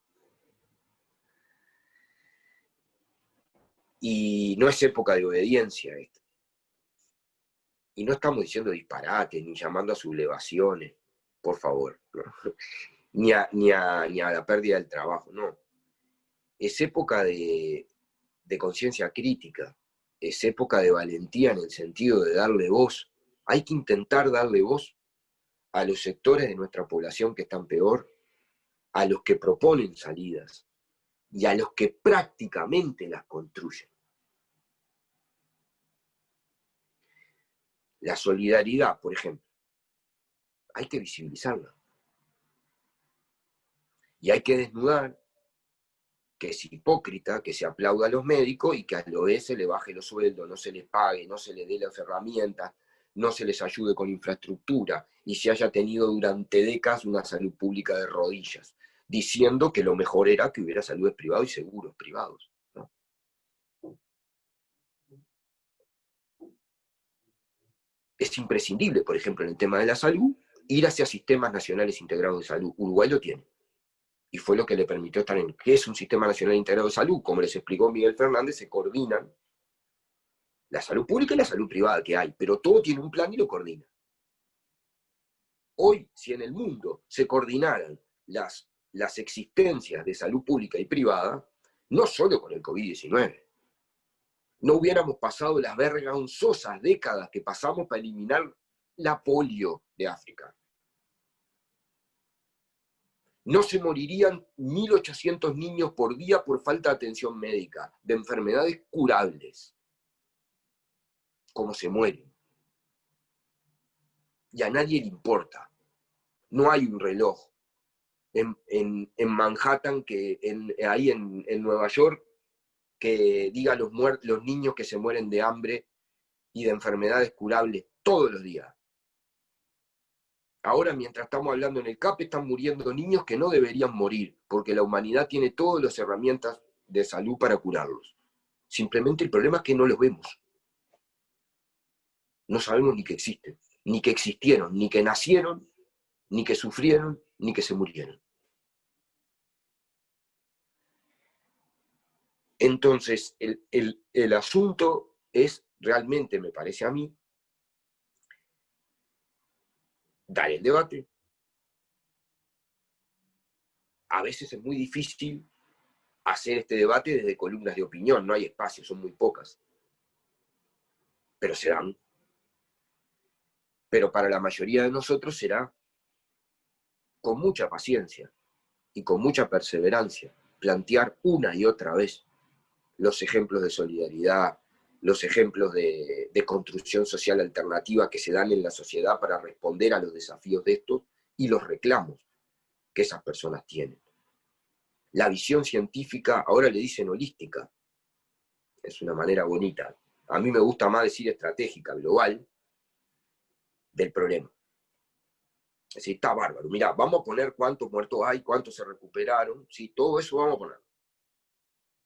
Y no es época de obediencia esta. Y no estamos diciendo disparates, ni llamando a sublevaciones, por favor, ¿no? ni a la pérdida del trabajo, no. Es época de conciencia crítica, es época de valentía en el sentido de darle voz. Hay que intentar darle voz a los sectores de nuestra población que están peor, a los que proponen salidas y a los que prácticamente las construyen. La solidaridad, por ejemplo, hay que visibilizarla. Y hay que desnudar que es hipócrita, que se aplauda a los médicos y que a lo vez se le baje los sueldos, no se les pague, no se les dé las herramientas, no se les ayude con infraestructura y se haya tenido durante décadas una salud pública de rodillas, diciendo que lo mejor era que hubiera saludes privados y seguros privados, ¿no? Es imprescindible, por ejemplo, en el tema de la salud, ir hacia sistemas nacionales integrados de salud. Uruguay lo tiene. Y fue lo que le permitió estar en qué es un sistema nacional integrado de salud. Como les explicó Miguel Fernández, se coordinan la salud pública y la salud privada que hay, pero todo tiene un plan y lo coordina. Hoy, si en el mundo se coordinaran las existencias de salud pública y privada, no solo con el COVID-19, no hubiéramos pasado las vergonzosas décadas que pasamos para eliminar la polio de África. No se morirían 1.800 niños por día por falta de atención médica, de enfermedades curables, como se mueren. Y a nadie le importa. No hay un reloj en Manhattan, ahí en Nueva York, que diga los niños que se mueren de hambre y de enfermedades curables todos los días. Ahora, mientras estamos hablando en el CAP, están muriendo niños que no deberían morir, porque la humanidad tiene todas las herramientas de salud para curarlos. Simplemente el problema es que no los vemos. No sabemos ni que existen, ni que existieron, ni que nacieron, ni que sufrieron, ni que se murieron. Entonces, el asunto es realmente, me parece a mí, dar el debate. A veces es muy difícil hacer este debate desde columnas de opinión, no hay espacio, son muy pocas. Pero se dan. Pero para la mayoría de nosotros será con mucha paciencia y con mucha perseverancia plantear una y otra vez los ejemplos de solidaridad, los ejemplos de construcción social alternativa que se dan en la sociedad para responder a los desafíos de estos y los reclamos que esas personas tienen. La visión científica, ahora le dicen holística, es una manera bonita. A mí me gusta más decir estratégica, global, del problema. Es decir, está bárbaro. Mirá, vamos a poner cuántos muertos hay, cuántos se recuperaron, ¿sí? Todo eso vamos a poner.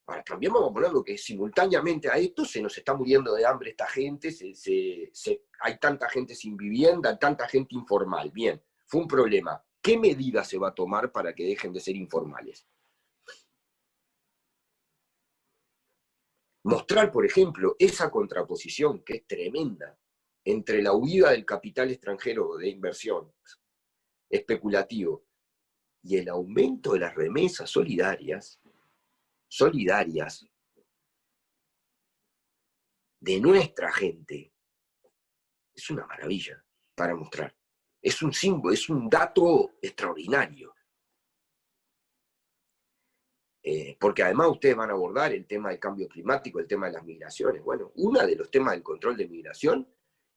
Ahora, también vamos a poner lo que simultáneamente a esto se nos está muriendo de hambre esta gente, hay tanta gente sin vivienda, tanta gente informal. Bien, fue un problema. ¿Qué medidas se va a tomar para que dejen de ser informales? Mostrar, por ejemplo, esa contraposición que es tremenda entre la huida del capital extranjero de inversión especulativo y el aumento de las remesas solidarias de nuestra gente, es una maravilla para mostrar. Es un símbolo, es un dato extraordinario. Porque además ustedes van a abordar el tema del cambio climático, el tema de las migraciones. Bueno, uno de los temas del control de migración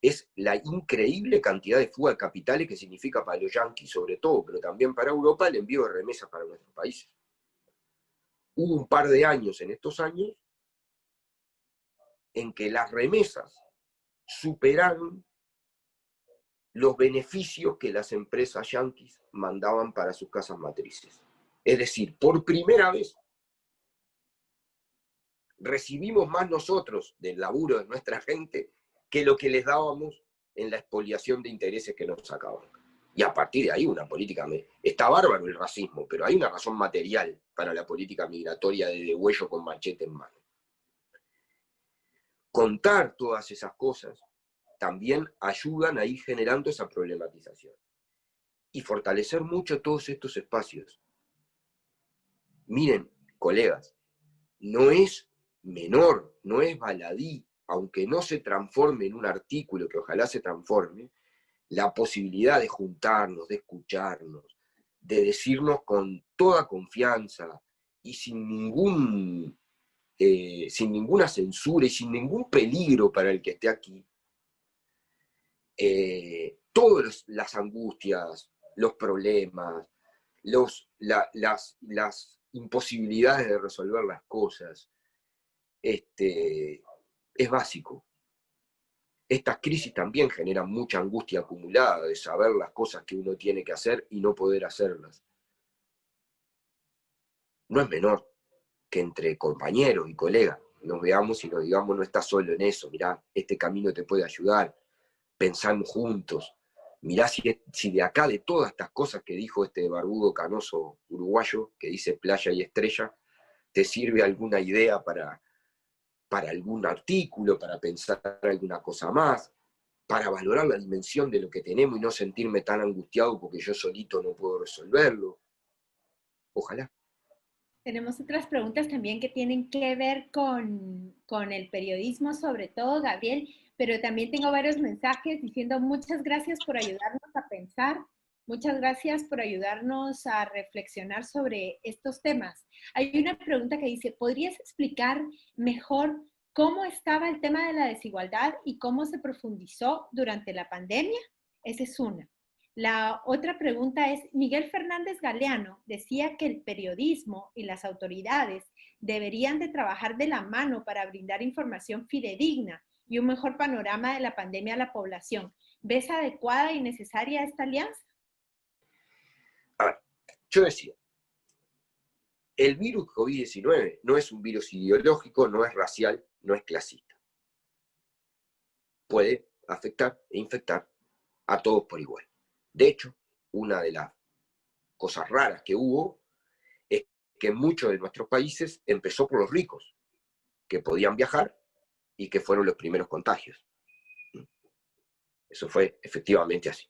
es la increíble cantidad de fuga de capitales que significa para los yanquis sobre todo, pero también para Europa, el envío de remesas para nuestros países. Hubo un par de años en estos años en que las remesas superaron los beneficios que las empresas yanquis mandaban para sus casas matrices. Es decir, por primera vez recibimos más nosotros del laburo de nuestra gente que lo que les dábamos en la expoliación de intereses que nos sacaban. Y a partir de ahí una política... Está bárbaro el racismo, pero hay una razón material para la política migratoria de degüello con machete en mano. Contar todas esas cosas también ayudan a ir generando esa problematización. Y fortalecer mucho todos estos espacios. Miren, colegas, no es menor, no es baladí, aunque no se transforme en un artículo, que ojalá se transforme, la posibilidad de juntarnos, de escucharnos, de decirnos con toda confianza y sin ninguna censura y sin ningún peligro para el que esté aquí, todas las angustias, los problemas, las imposibilidades de resolver las cosas, es básico. Estas crisis también generan mucha angustia acumulada de saber las cosas que uno tiene que hacer y no poder hacerlas. No es menor que entre compañeros y colegas nos veamos y nos digamos, no estás solo en eso, mirá, este camino te puede ayudar, pensamos juntos, mirá si de acá, de todas estas cosas que dijo este barbudo canoso uruguayo, que dice playa y estrella, te sirve alguna idea para algún artículo, para pensar alguna cosa más. para valorar la dimensión de lo que tenemos y no sentirme tan angustiado porque yo solito no puedo resolverlo. Ojalá. Tenemos otras preguntas también que tienen que ver con el periodismo, sobre todo, Gabriel, pero también tengo varios mensajes diciendo muchas gracias por ayudarnos a pensar, muchas gracias por ayudarnos a reflexionar sobre estos temas. Hay una pregunta que dice, ¿podrías explicar mejor cómo estaba el tema de la desigualdad y cómo se profundizó durante la pandemia? Esa es una. La otra pregunta es, Miguel Fernández Galeano decía que el periodismo y las autoridades deberían de trabajar de la mano para brindar información fidedigna y un mejor panorama de la pandemia a la población. ¿Ves adecuada y necesaria esta alianza? A ver, yo decía, el virus COVID-19 no es un virus ideológico, no es racial, no es clasista. Puede afectar e infectar a todos por igual. De hecho, una de las cosas raras que hubo es que en muchos de nuestros países empezó por los ricos, que podían viajar y que fueron los primeros contagios. Eso fue efectivamente así.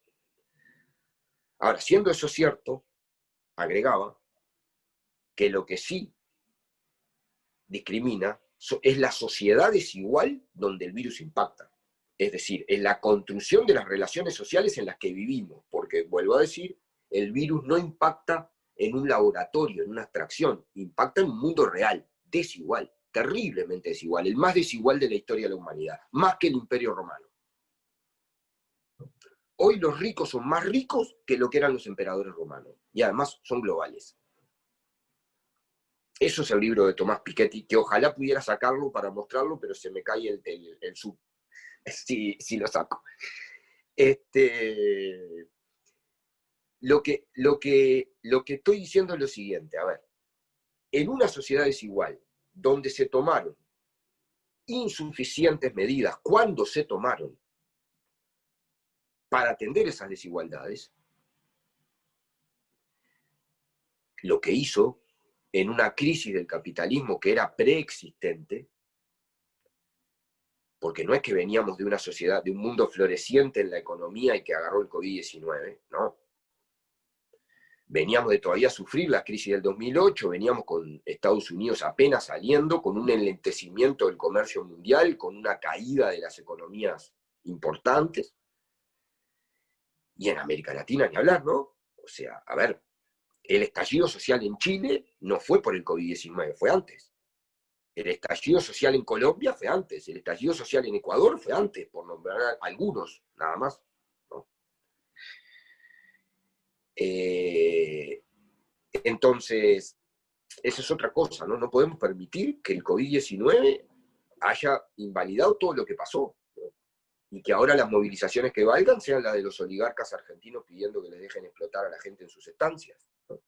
Ahora, siendo eso cierto, agregaba que lo que sí discrimina es la sociedad desigual donde el virus impacta. Es decir, es la construcción de las relaciones sociales en las que vivimos, porque, vuelvo a decir, el virus no impacta en un laboratorio, en una abstracción, impacta en un mundo real, desigual, terriblemente desigual, el más desigual de la historia de la humanidad, más que el Imperio Romano. Hoy los ricos son más ricos que lo que eran los emperadores romanos, y además son globales. Eso es el libro de Tomás Piketty, que ojalá pudiera sacarlo para mostrarlo, pero se me cae el sub, si lo saco. Lo que estoy diciendo es lo siguiente, a ver, en una sociedad desigual, donde se tomaron insuficientes medidas, cuando se tomaron para atender esas desigualdades, lo que hizo en una crisis del capitalismo que era preexistente, porque no es que veníamos de una sociedad, de un mundo floreciente en la economía y que agarró el COVID-19, no. Veníamos de todavía sufrir la crisis del 2008, veníamos con Estados Unidos apenas saliendo, con un enlentecimiento del comercio mundial, con una caída de las economías importantes, y en América Latina ni hablar, ¿no? O sea, a ver, el estallido social en Chile no fue por el COVID-19, fue antes. El estallido social en Colombia fue antes, el estallido social en Ecuador fue antes, por nombrar algunos, nada más, ¿no? Entonces, esa es otra cosa, ¿no? No podemos permitir que el COVID-19 haya invalidado todo lo que pasó, ¿no? Y que ahora las movilizaciones que valgan sean las de los oligarcas argentinos pidiendo que les dejen explotar a la gente en sus estancias, ¿no?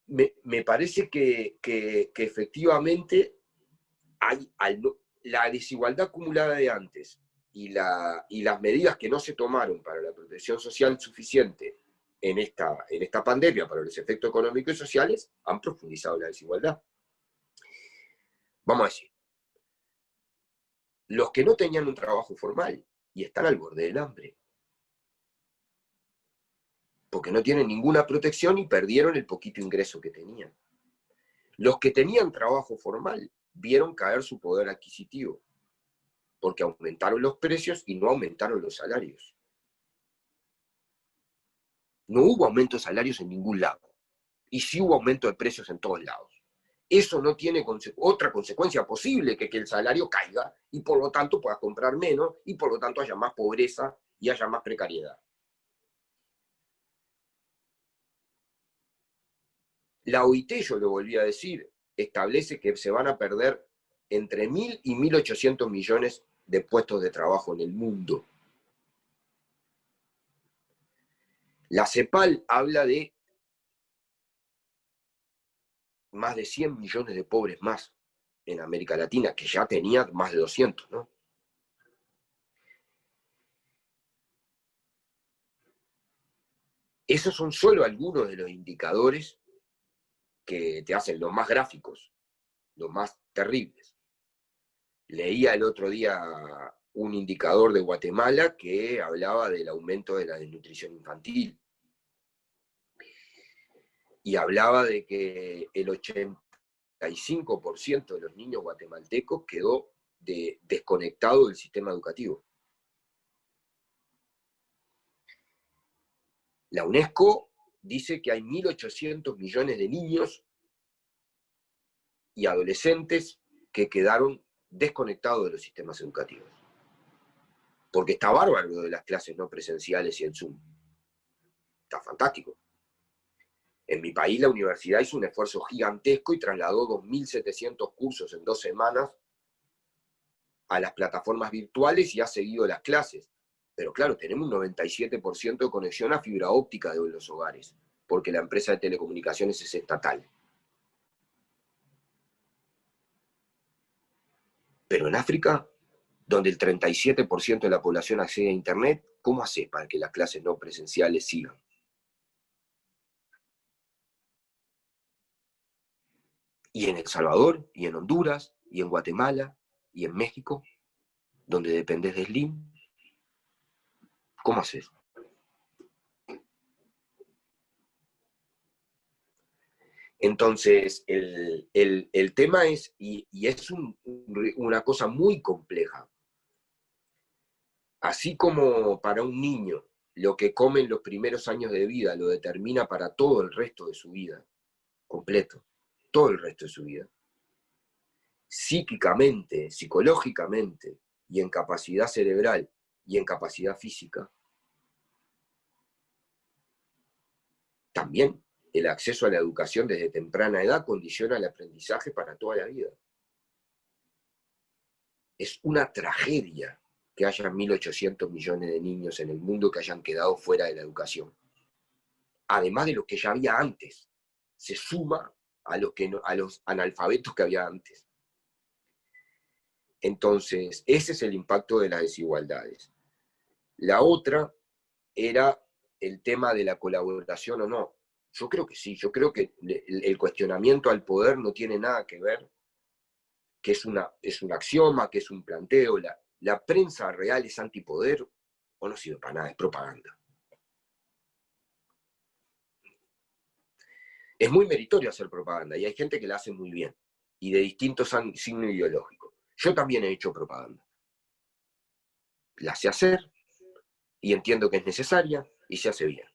Me parece que efectivamente hay, la desigualdad acumulada de antes y las medidas que no se tomaron para la protección social suficiente en esta pandemia para los efectos económicos y sociales han profundizado la desigualdad. Vamos a decir, los que no tenían un trabajo formal y están al borde del hambre, porque no tienen ninguna protección y perdieron el poquito ingreso que tenían. Los que tenían trabajo formal vieron caer su poder adquisitivo, porque aumentaron los precios y no aumentaron los salarios. No hubo aumento de salarios en ningún lado, y sí hubo aumento de precios en todos lados. Eso no tiene otra consecuencia posible que el salario caiga y por lo tanto puedas comprar menos y por lo tanto haya más pobreza y haya más precariedad. La OIT, yo lo volví a decir, establece que se van a perder entre 1.000 y 1.800 millones de puestos de trabajo en el mundo. La CEPAL habla de más de 100 millones de pobres más en América Latina, que ya tenía más de 200, ¿no? Esos son solo algunos de los indicadores que te hacen los más gráficos los más terribles. Leía el otro día un indicador de Guatemala que hablaba del aumento de la desnutrición infantil. Y hablaba de que el 85% de los niños guatemaltecos quedó desconectado del sistema educativo. La UNESCO dice que hay 1.800 millones de niños y adolescentes que quedaron desconectados de los sistemas educativos. Porque está bárbaro lo de las clases no presenciales y el Zoom. Está fantástico. En mi país la universidad hizo un esfuerzo gigantesco y trasladó 2.700 cursos en 2 semanas a las plataformas virtuales y ha seguido las clases. Pero claro, tenemos un 97% de conexión a fibra óptica de los hogares, porque la empresa de telecomunicaciones es estatal. Pero en África, donde el 37% de la población accede a Internet, ¿cómo hace para que las clases no presenciales sigan? Y en El Salvador, y en Honduras, y en Guatemala, y en México, donde dependés de Slim, ¿cómo haces? Entonces, el tema es, y es una cosa muy compleja, así como para un niño lo que come en los primeros años de vida lo determina para todo el resto de su vida, completo, todo el resto de su vida. Psíquicamente, psicológicamente, y en capacidad cerebral, y en capacidad física, también el acceso a la educación desde temprana edad condiciona el aprendizaje para toda la vida. Es una tragedia que haya 1.800 millones de niños en el mundo que hayan quedado fuera de la educación. Además de lo que ya había antes, se suma a los analfabetos que había antes. Entonces, ese es el impacto de las desigualdades. La otra era el tema de la colaboración o no. Yo creo que sí, yo creo que el cuestionamiento al poder no tiene nada que ver, que es un axioma, que es un planteo. La prensa real es antipoder o no sirve para nada, es propaganda. Es muy meritorio hacer propaganda y hay gente que la hace muy bien y de distintos signos ideológicos. Yo también he hecho propaganda. La sé hacer y entiendo que es necesaria y se hace bien.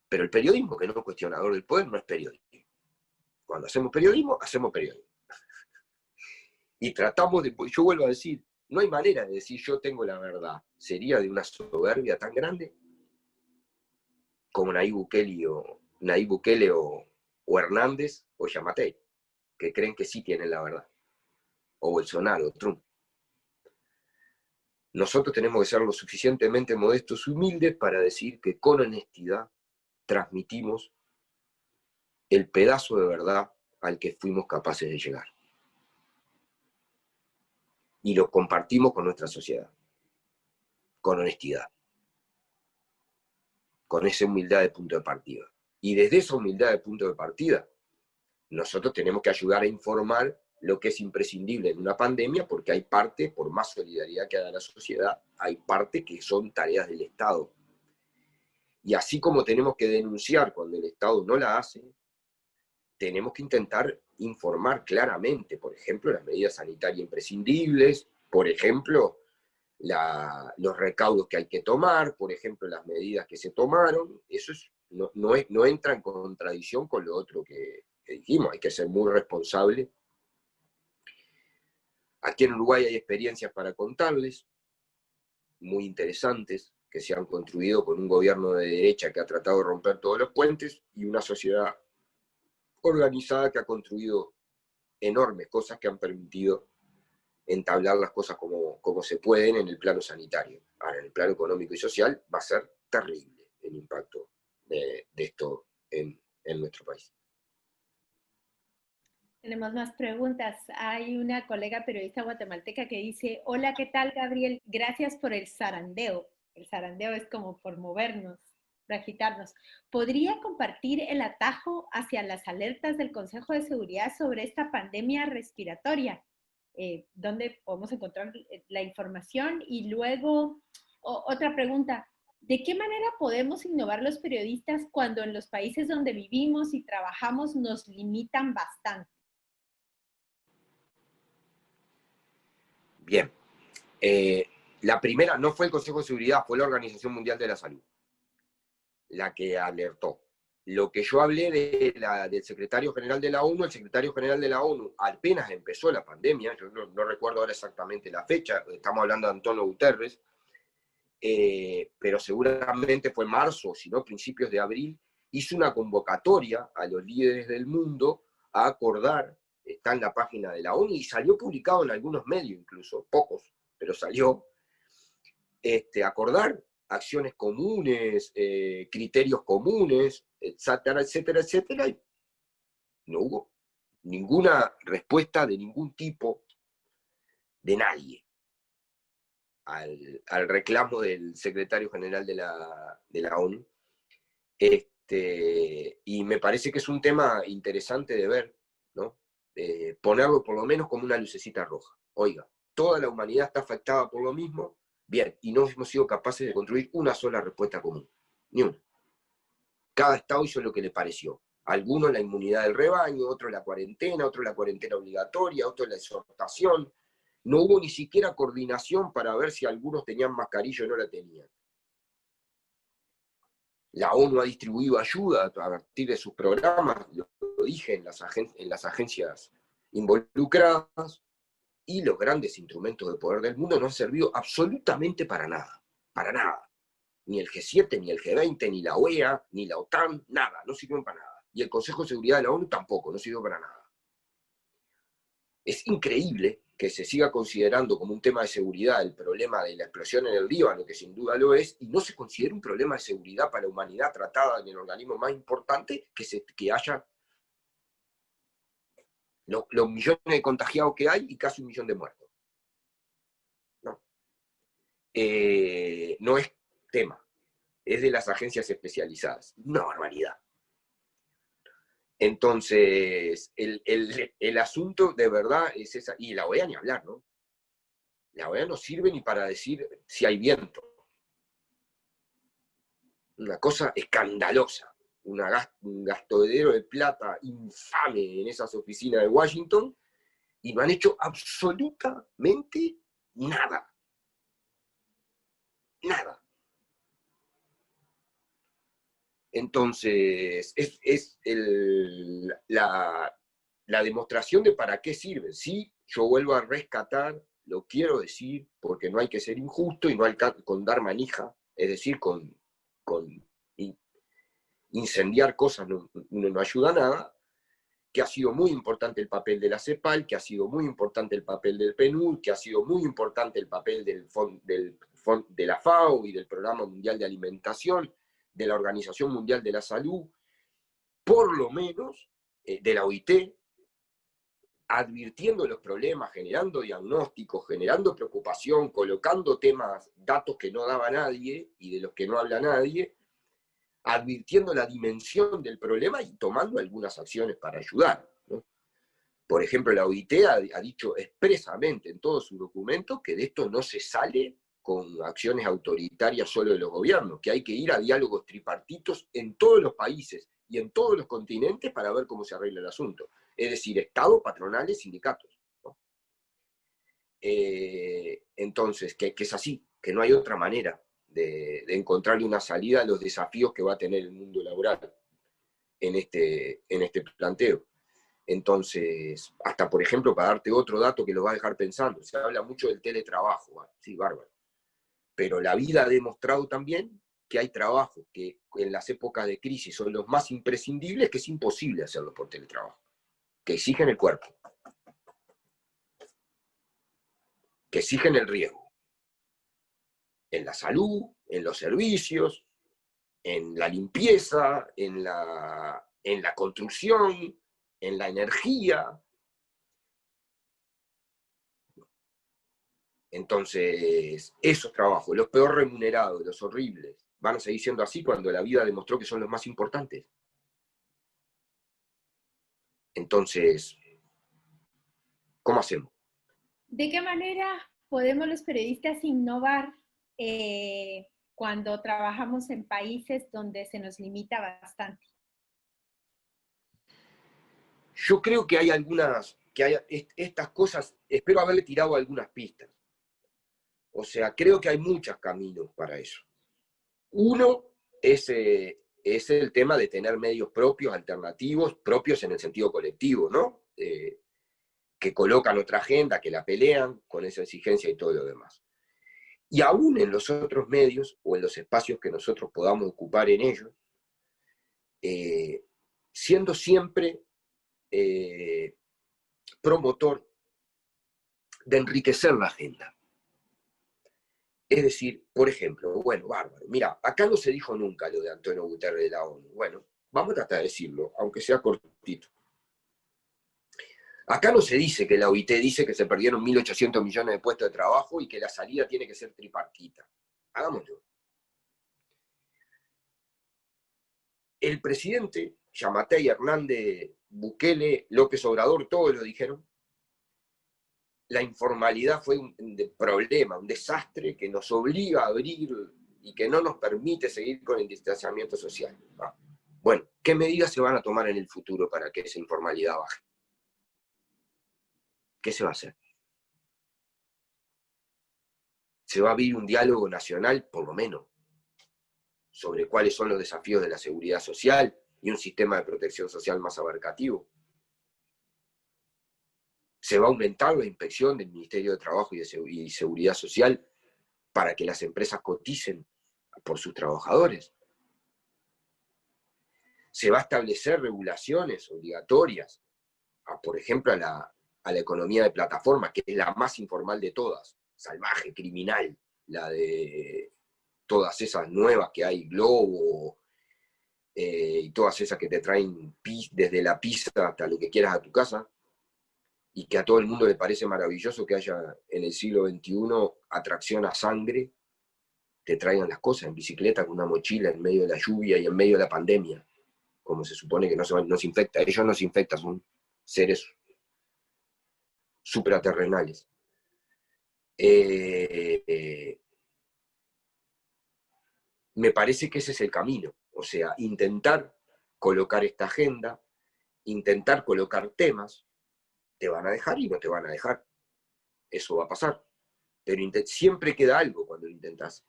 Pero el periodismo que no es cuestionador del poder no es periodismo. Cuando hacemos periodismo, hacemos periodismo. Y tratamos de, yo vuelvo a decir, no hay manera de decir yo tengo la verdad. Sería de una soberbia tan grande como Nayib Bukele o Hernández o Yamatei, que creen que sí tienen la verdad. O Bolsonaro, o Trump. Nosotros tenemos que ser lo suficientemente modestos y humildes para decir que con honestidad transmitimos el pedazo de verdad al que fuimos capaces de llegar. Y lo compartimos con nuestra sociedad, con honestidad, con esa humildad de punto de partida. Y desde esa humildad de punto de partida, nosotros tenemos que ayudar a informar lo que es imprescindible en una pandemia, porque hay parte, por más solidaridad que haga la sociedad, hay parte que son tareas del Estado. Y así como tenemos que denunciar cuando el Estado no la hace, tenemos que intentar informar claramente, por ejemplo, las medidas sanitarias imprescindibles, por ejemplo, los recaudos que hay que tomar, por ejemplo, las medidas que se tomaron. Eso no entra en contradicción con lo otro que dijimos, hay que ser muy responsable. Aquí en Uruguay hay experiencias para contarles, muy interesantes, que se han construido con un gobierno de derecha que ha tratado de romper todos los puentes y una sociedad organizada que ha construido enormes cosas que han permitido entablar las cosas como se pueden en el plano sanitario. Ahora, en el plano económico y social va a ser terrible el impacto de esto en nuestro país. Tenemos más preguntas. Hay una colega periodista guatemalteca que dice, hola, ¿qué tal, Gabriel? Gracias por el zarandeo. El zarandeo es como por movernos. para agitarnos. ¿Podría compartir el atajo hacia las alertas del Consejo de Seguridad sobre esta pandemia respiratoria? ¿Dónde podemos encontrar la información? Y luego, otra pregunta, ¿de qué manera podemos innovar los periodistas cuando en los países donde vivimos y trabajamos nos limitan bastante? Bien. La primera no fue el Consejo de Seguridad, fue la Organización Mundial de la Salud la que alertó. Lo que yo hablé del secretario general de la ONU, el secretario general de la ONU, apenas empezó la pandemia, yo no recuerdo ahora exactamente la fecha, estamos hablando de Antonio Guterres, pero seguramente fue marzo, si no principios de abril, hizo una convocatoria a los líderes del mundo a acordar, está en la página de la ONU y salió publicado en algunos medios incluso, pocos, pero salió, acordar acciones comunes, criterios comunes, etcétera, etcétera, etcétera, y no hubo ninguna respuesta de ningún tipo de nadie al reclamo del secretario general de la ONU. Y me parece que es un tema interesante de ver, ¿no? Ponerlo por lo menos como una lucecita roja. Oiga, toda la humanidad está afectada por lo mismo, bien, y no hemos sido capaces de construir una sola respuesta común, ni una. Cada estado hizo lo que le pareció. Algunos la inmunidad del rebaño, otro la cuarentena, otro la cuarentena obligatoria, otro la exhortación. No hubo ni siquiera coordinación para ver si algunos tenían mascarilla o no la tenían. La ONU ha distribuido ayuda a partir de sus programas, lo dije, en las agencias involucradas, y los grandes instrumentos de poder del mundo no han servido absolutamente para nada, para nada. Ni el G7, ni el G20, ni la OEA, ni la OTAN, nada, no sirven para nada. Y el Consejo de Seguridad de la ONU tampoco, no sirvió para nada. Es increíble que se siga considerando como un tema de seguridad el problema de la explosión en el Líbano, que sin duda lo es, y no se considera un problema de seguridad para la humanidad tratada en el organismo más importante que haya los millones de contagiados que hay y casi 1 millón de muertos. No, no es tema, es de las agencias especializadas. Una barbaridad. Entonces, el asunto de verdad es esa, y la OEA ni hablar, ¿no? La OEA no sirve ni para decir si hay viento. Una cosa escandalosa, un gastadero de plata infame en esas oficinas de Washington, y no han hecho absolutamente nada. Nada. Entonces, es la demostración de para qué sirve. Sí, yo vuelvo a rescatar, lo quiero decir, porque no hay que ser injusto y no hay que con dar manija, es decir, con incendiar cosas no ayuda a nada, que ha sido muy importante el papel de la CEPAL, que ha sido muy importante el papel del PNUD, que ha sido muy importante el papel de la FAO y del Programa Mundial de Alimentación, de la Organización Mundial de la Salud, por lo menos de la OIT, advirtiendo los problemas, generando diagnósticos, generando preocupación, colocando temas, datos que no daba nadie y de los que no habla nadie, advirtiendo la dimensión del problema y tomando algunas acciones para ayudar, ¿no? Por ejemplo, la OIT ha dicho expresamente en todos sus documentos que de esto no se sale con acciones autoritarias solo de los gobiernos, que hay que ir a diálogos tripartitos en todos los países y en todos los continentes para ver cómo se arregla el asunto. Es decir, Estado, patronales, sindicatos, ¿no? Entonces, que es así, que no hay otra manera de encontrarle una salida a los desafíos que va a tener el mundo laboral en este planteo. Entonces, hasta por ejemplo, para darte otro dato que lo va a dejar pensando, se habla mucho del teletrabajo, sí, bárbaro, pero la vida ha demostrado también que hay trabajos que en las épocas de crisis son los más imprescindibles, que es imposible hacerlos por teletrabajo, que exigen el cuerpo, que exigen el riesgo, en la salud, en los servicios, en la limpieza, en la construcción, en la energía. Entonces, esos trabajos, los peor remunerados, los horribles, van a seguir siendo así cuando la vida demostró que son los más importantes. Entonces, ¿cómo hacemos? ¿De qué manera podemos los periodistas innovar cuando trabajamos en países donde se nos limita bastante? Yo creo que hay estas cosas, espero haberle tirado algunas pistas. O sea, creo que hay muchos caminos para eso. Uno es el tema de tener medios propios, alternativos, propios en el sentido colectivo, ¿no? Que colocan otra agenda, que la pelean con esa exigencia y todo lo demás. Y aún en los otros medios o en los espacios que nosotros podamos ocupar en ellos, siendo siempre promotor de enriquecer la agenda. Es decir, por ejemplo, bueno, bárbaro, mira, acá no se dijo nunca lo de Antonio Guterres de la ONU. Bueno, vamos a tratar de decirlo, aunque sea cortito. Acá no se dice que la OIT dice que se perdieron 1.800 millones de puestos de trabajo y que la salida tiene que ser tripartita. Hagámoslo. El presidente, Yamatei, Hernández, Bukele, López Obrador, todos lo dijeron. La informalidad fue un problema, un desastre que nos obliga a abrir y que no nos permite seguir con el distanciamiento social. Bueno, ¿qué medidas se van a tomar en el futuro para que esa informalidad baje? ¿Qué se va a hacer? Se va a abrir un diálogo nacional, por lo menos, sobre cuáles son los desafíos de la seguridad social y un sistema de protección social más abarcativo. Se va a aumentar la inspección del Ministerio de Trabajo y Seguridad Social para que las empresas coticen por sus trabajadores. Se va a establecer regulaciones obligatorias, por ejemplo, a la economía de plataforma, que es la más informal de todas, salvaje, criminal, la de todas esas nuevas que hay, Globo, y todas esas que te traen desde la pizza hasta lo que quieras a tu casa, y que a todo el mundo le parece maravilloso que haya en el siglo XXI atracción a sangre, te traigan las cosas en bicicleta con una mochila en medio de la lluvia y en medio de la pandemia, como se supone que no se infecta. Ellos no se infectan, son seres supraterrenales. Me parece que ese es el camino, o sea, intentar colocar esta agenda, intentar colocar temas, te van a dejar y no te van a dejar, eso va a pasar, pero siempre queda algo cuando lo intentas,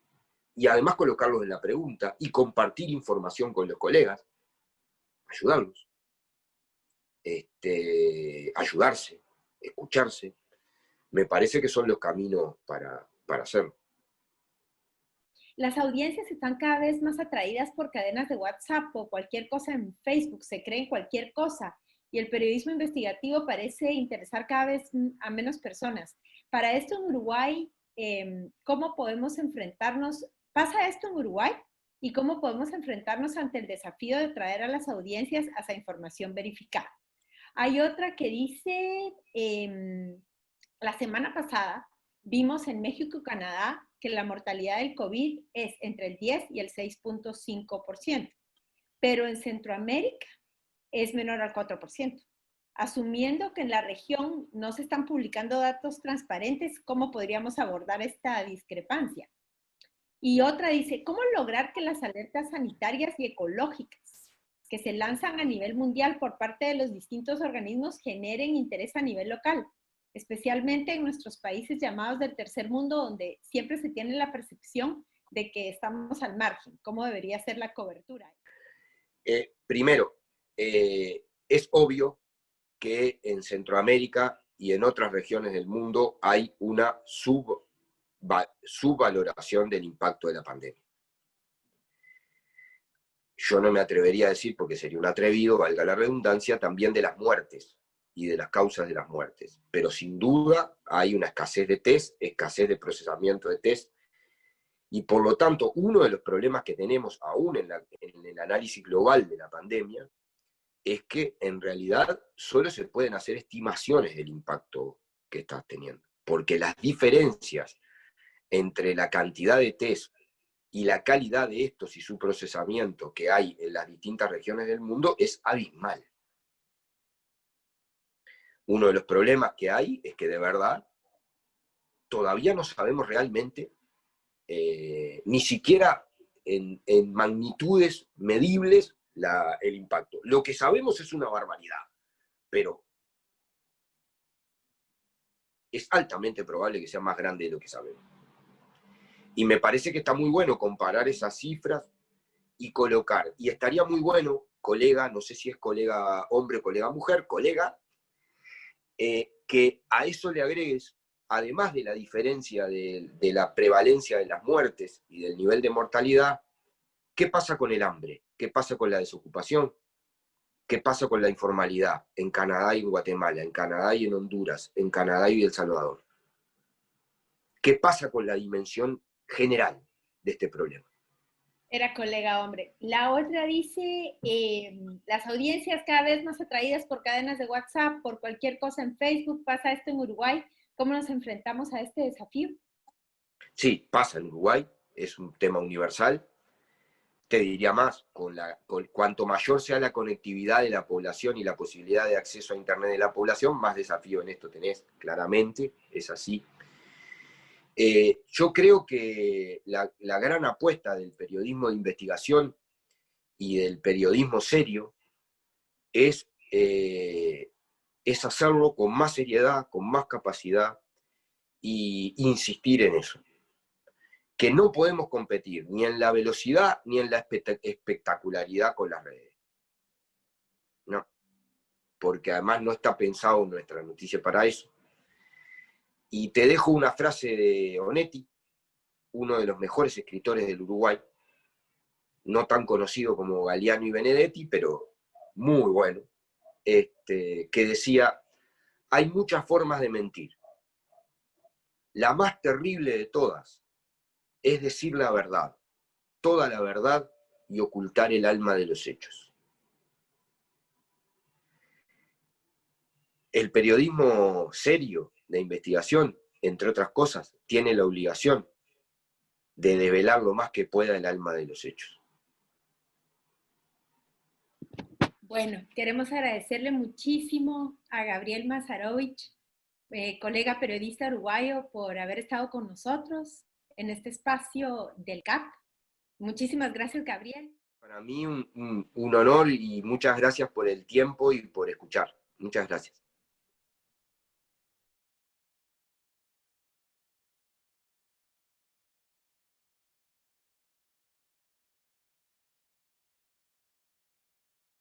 y además colocarlos en la pregunta y compartir información con los colegas, ayudarlos, ayudarse, escucharse, me parece que son los caminos para hacerlo. Las audiencias están cada vez más atraídas por cadenas de WhatsApp o cualquier cosa en Facebook, se creen cualquier cosa y el periodismo investigativo parece interesar cada vez a menos personas. Para esto en Uruguay, ¿cómo podemos enfrentarnos? ¿Pasa esto en Uruguay? ¿Y cómo podemos enfrentarnos ante el desafío de traer a las audiencias a esa información verificada? Hay otra que dice, la semana pasada vimos en México y Canadá que la mortalidad del COVID es entre el 10 y el 6.5%, pero en Centroamérica es menor al 4%. Asumiendo que en la región no se están publicando datos transparentes, ¿cómo podríamos abordar esta discrepancia? Y otra dice, ¿cómo lograr que las alertas sanitarias y ecológicas que se lanzan a nivel mundial por parte de los distintos organismos generen interés a nivel local? Especialmente en nuestros países llamados del tercer mundo, donde siempre se tiene la percepción de que estamos al margen. ¿Cómo debería ser la cobertura? Primero, es obvio que en Centroamérica y en otras regiones del mundo hay una subvaloración del impacto de la pandemia. Yo no me atrevería a decir, porque sería un atrevido, valga la redundancia, también de las muertes y de las causas de las muertes. Pero sin duda hay una escasez de test, escasez de procesamiento de test, y por lo tanto uno de los problemas que tenemos aún en el análisis global de la pandemia es que en realidad solo se pueden hacer estimaciones del impacto que estás teniendo, porque las diferencias entre la cantidad de test y la calidad de estos y su procesamiento que hay en las distintas regiones del mundo es abismal. Uno de los problemas que hay es que de verdad todavía no sabemos realmente, ni siquiera en magnitudes medibles, el impacto. Lo que sabemos es una barbaridad, pero es altamente probable que sea más grande de lo que sabemos. Y me parece que está muy bueno comparar esas cifras y colocar, y estaría muy bueno, colega, no sé si es colega hombre o colega mujer, colega, que a eso le agregues, además de la diferencia de la prevalencia de las muertes y del nivel de mortalidad, ¿qué pasa con el hambre? ¿Qué pasa con la desocupación? ¿Qué pasa con la informalidad en Canadá y en Guatemala, en Canadá y en Honduras, en Canadá y El Salvador? ¿Qué pasa con la dimensión general de este problema? Era colega hombre. La otra dice, las audiencias cada vez más atraídas por cadenas de WhatsApp, por cualquier cosa en Facebook, pasa esto en Uruguay. ¿Cómo nos enfrentamos a este desafío? Sí, pasa en Uruguay, es un tema universal. Te diría más, cuanto mayor sea la conectividad de la población y la posibilidad de acceso a Internet de la población, más desafío en esto tenés, claramente, es así. Yo creo que la gran apuesta del periodismo de investigación y del periodismo serio es hacerlo con más seriedad, con más capacidad e insistir en eso. Que no podemos competir ni en la velocidad ni en la espectacularidad con las redes. No, porque además no está pensado nuestra noticia para eso. Y te dejo una frase de Onetti, uno de los mejores escritores del Uruguay, no tan conocido como Galeano y Benedetti, pero muy bueno, que decía, hay muchas formas de mentir. La más terrible de todas es decir la verdad, toda la verdad y ocultar el alma de los hechos. El periodismo serio de investigación, entre otras cosas, tiene la obligación de develar lo más que pueda el alma de los hechos. Bueno, queremos agradecerle muchísimo a Gabriel Mazarovich, colega periodista uruguayo, por haber estado con nosotros en este espacio del CAP. Muchísimas gracias, Gabriel. Para mí un honor y muchas gracias por el tiempo y por escuchar. Muchas gracias.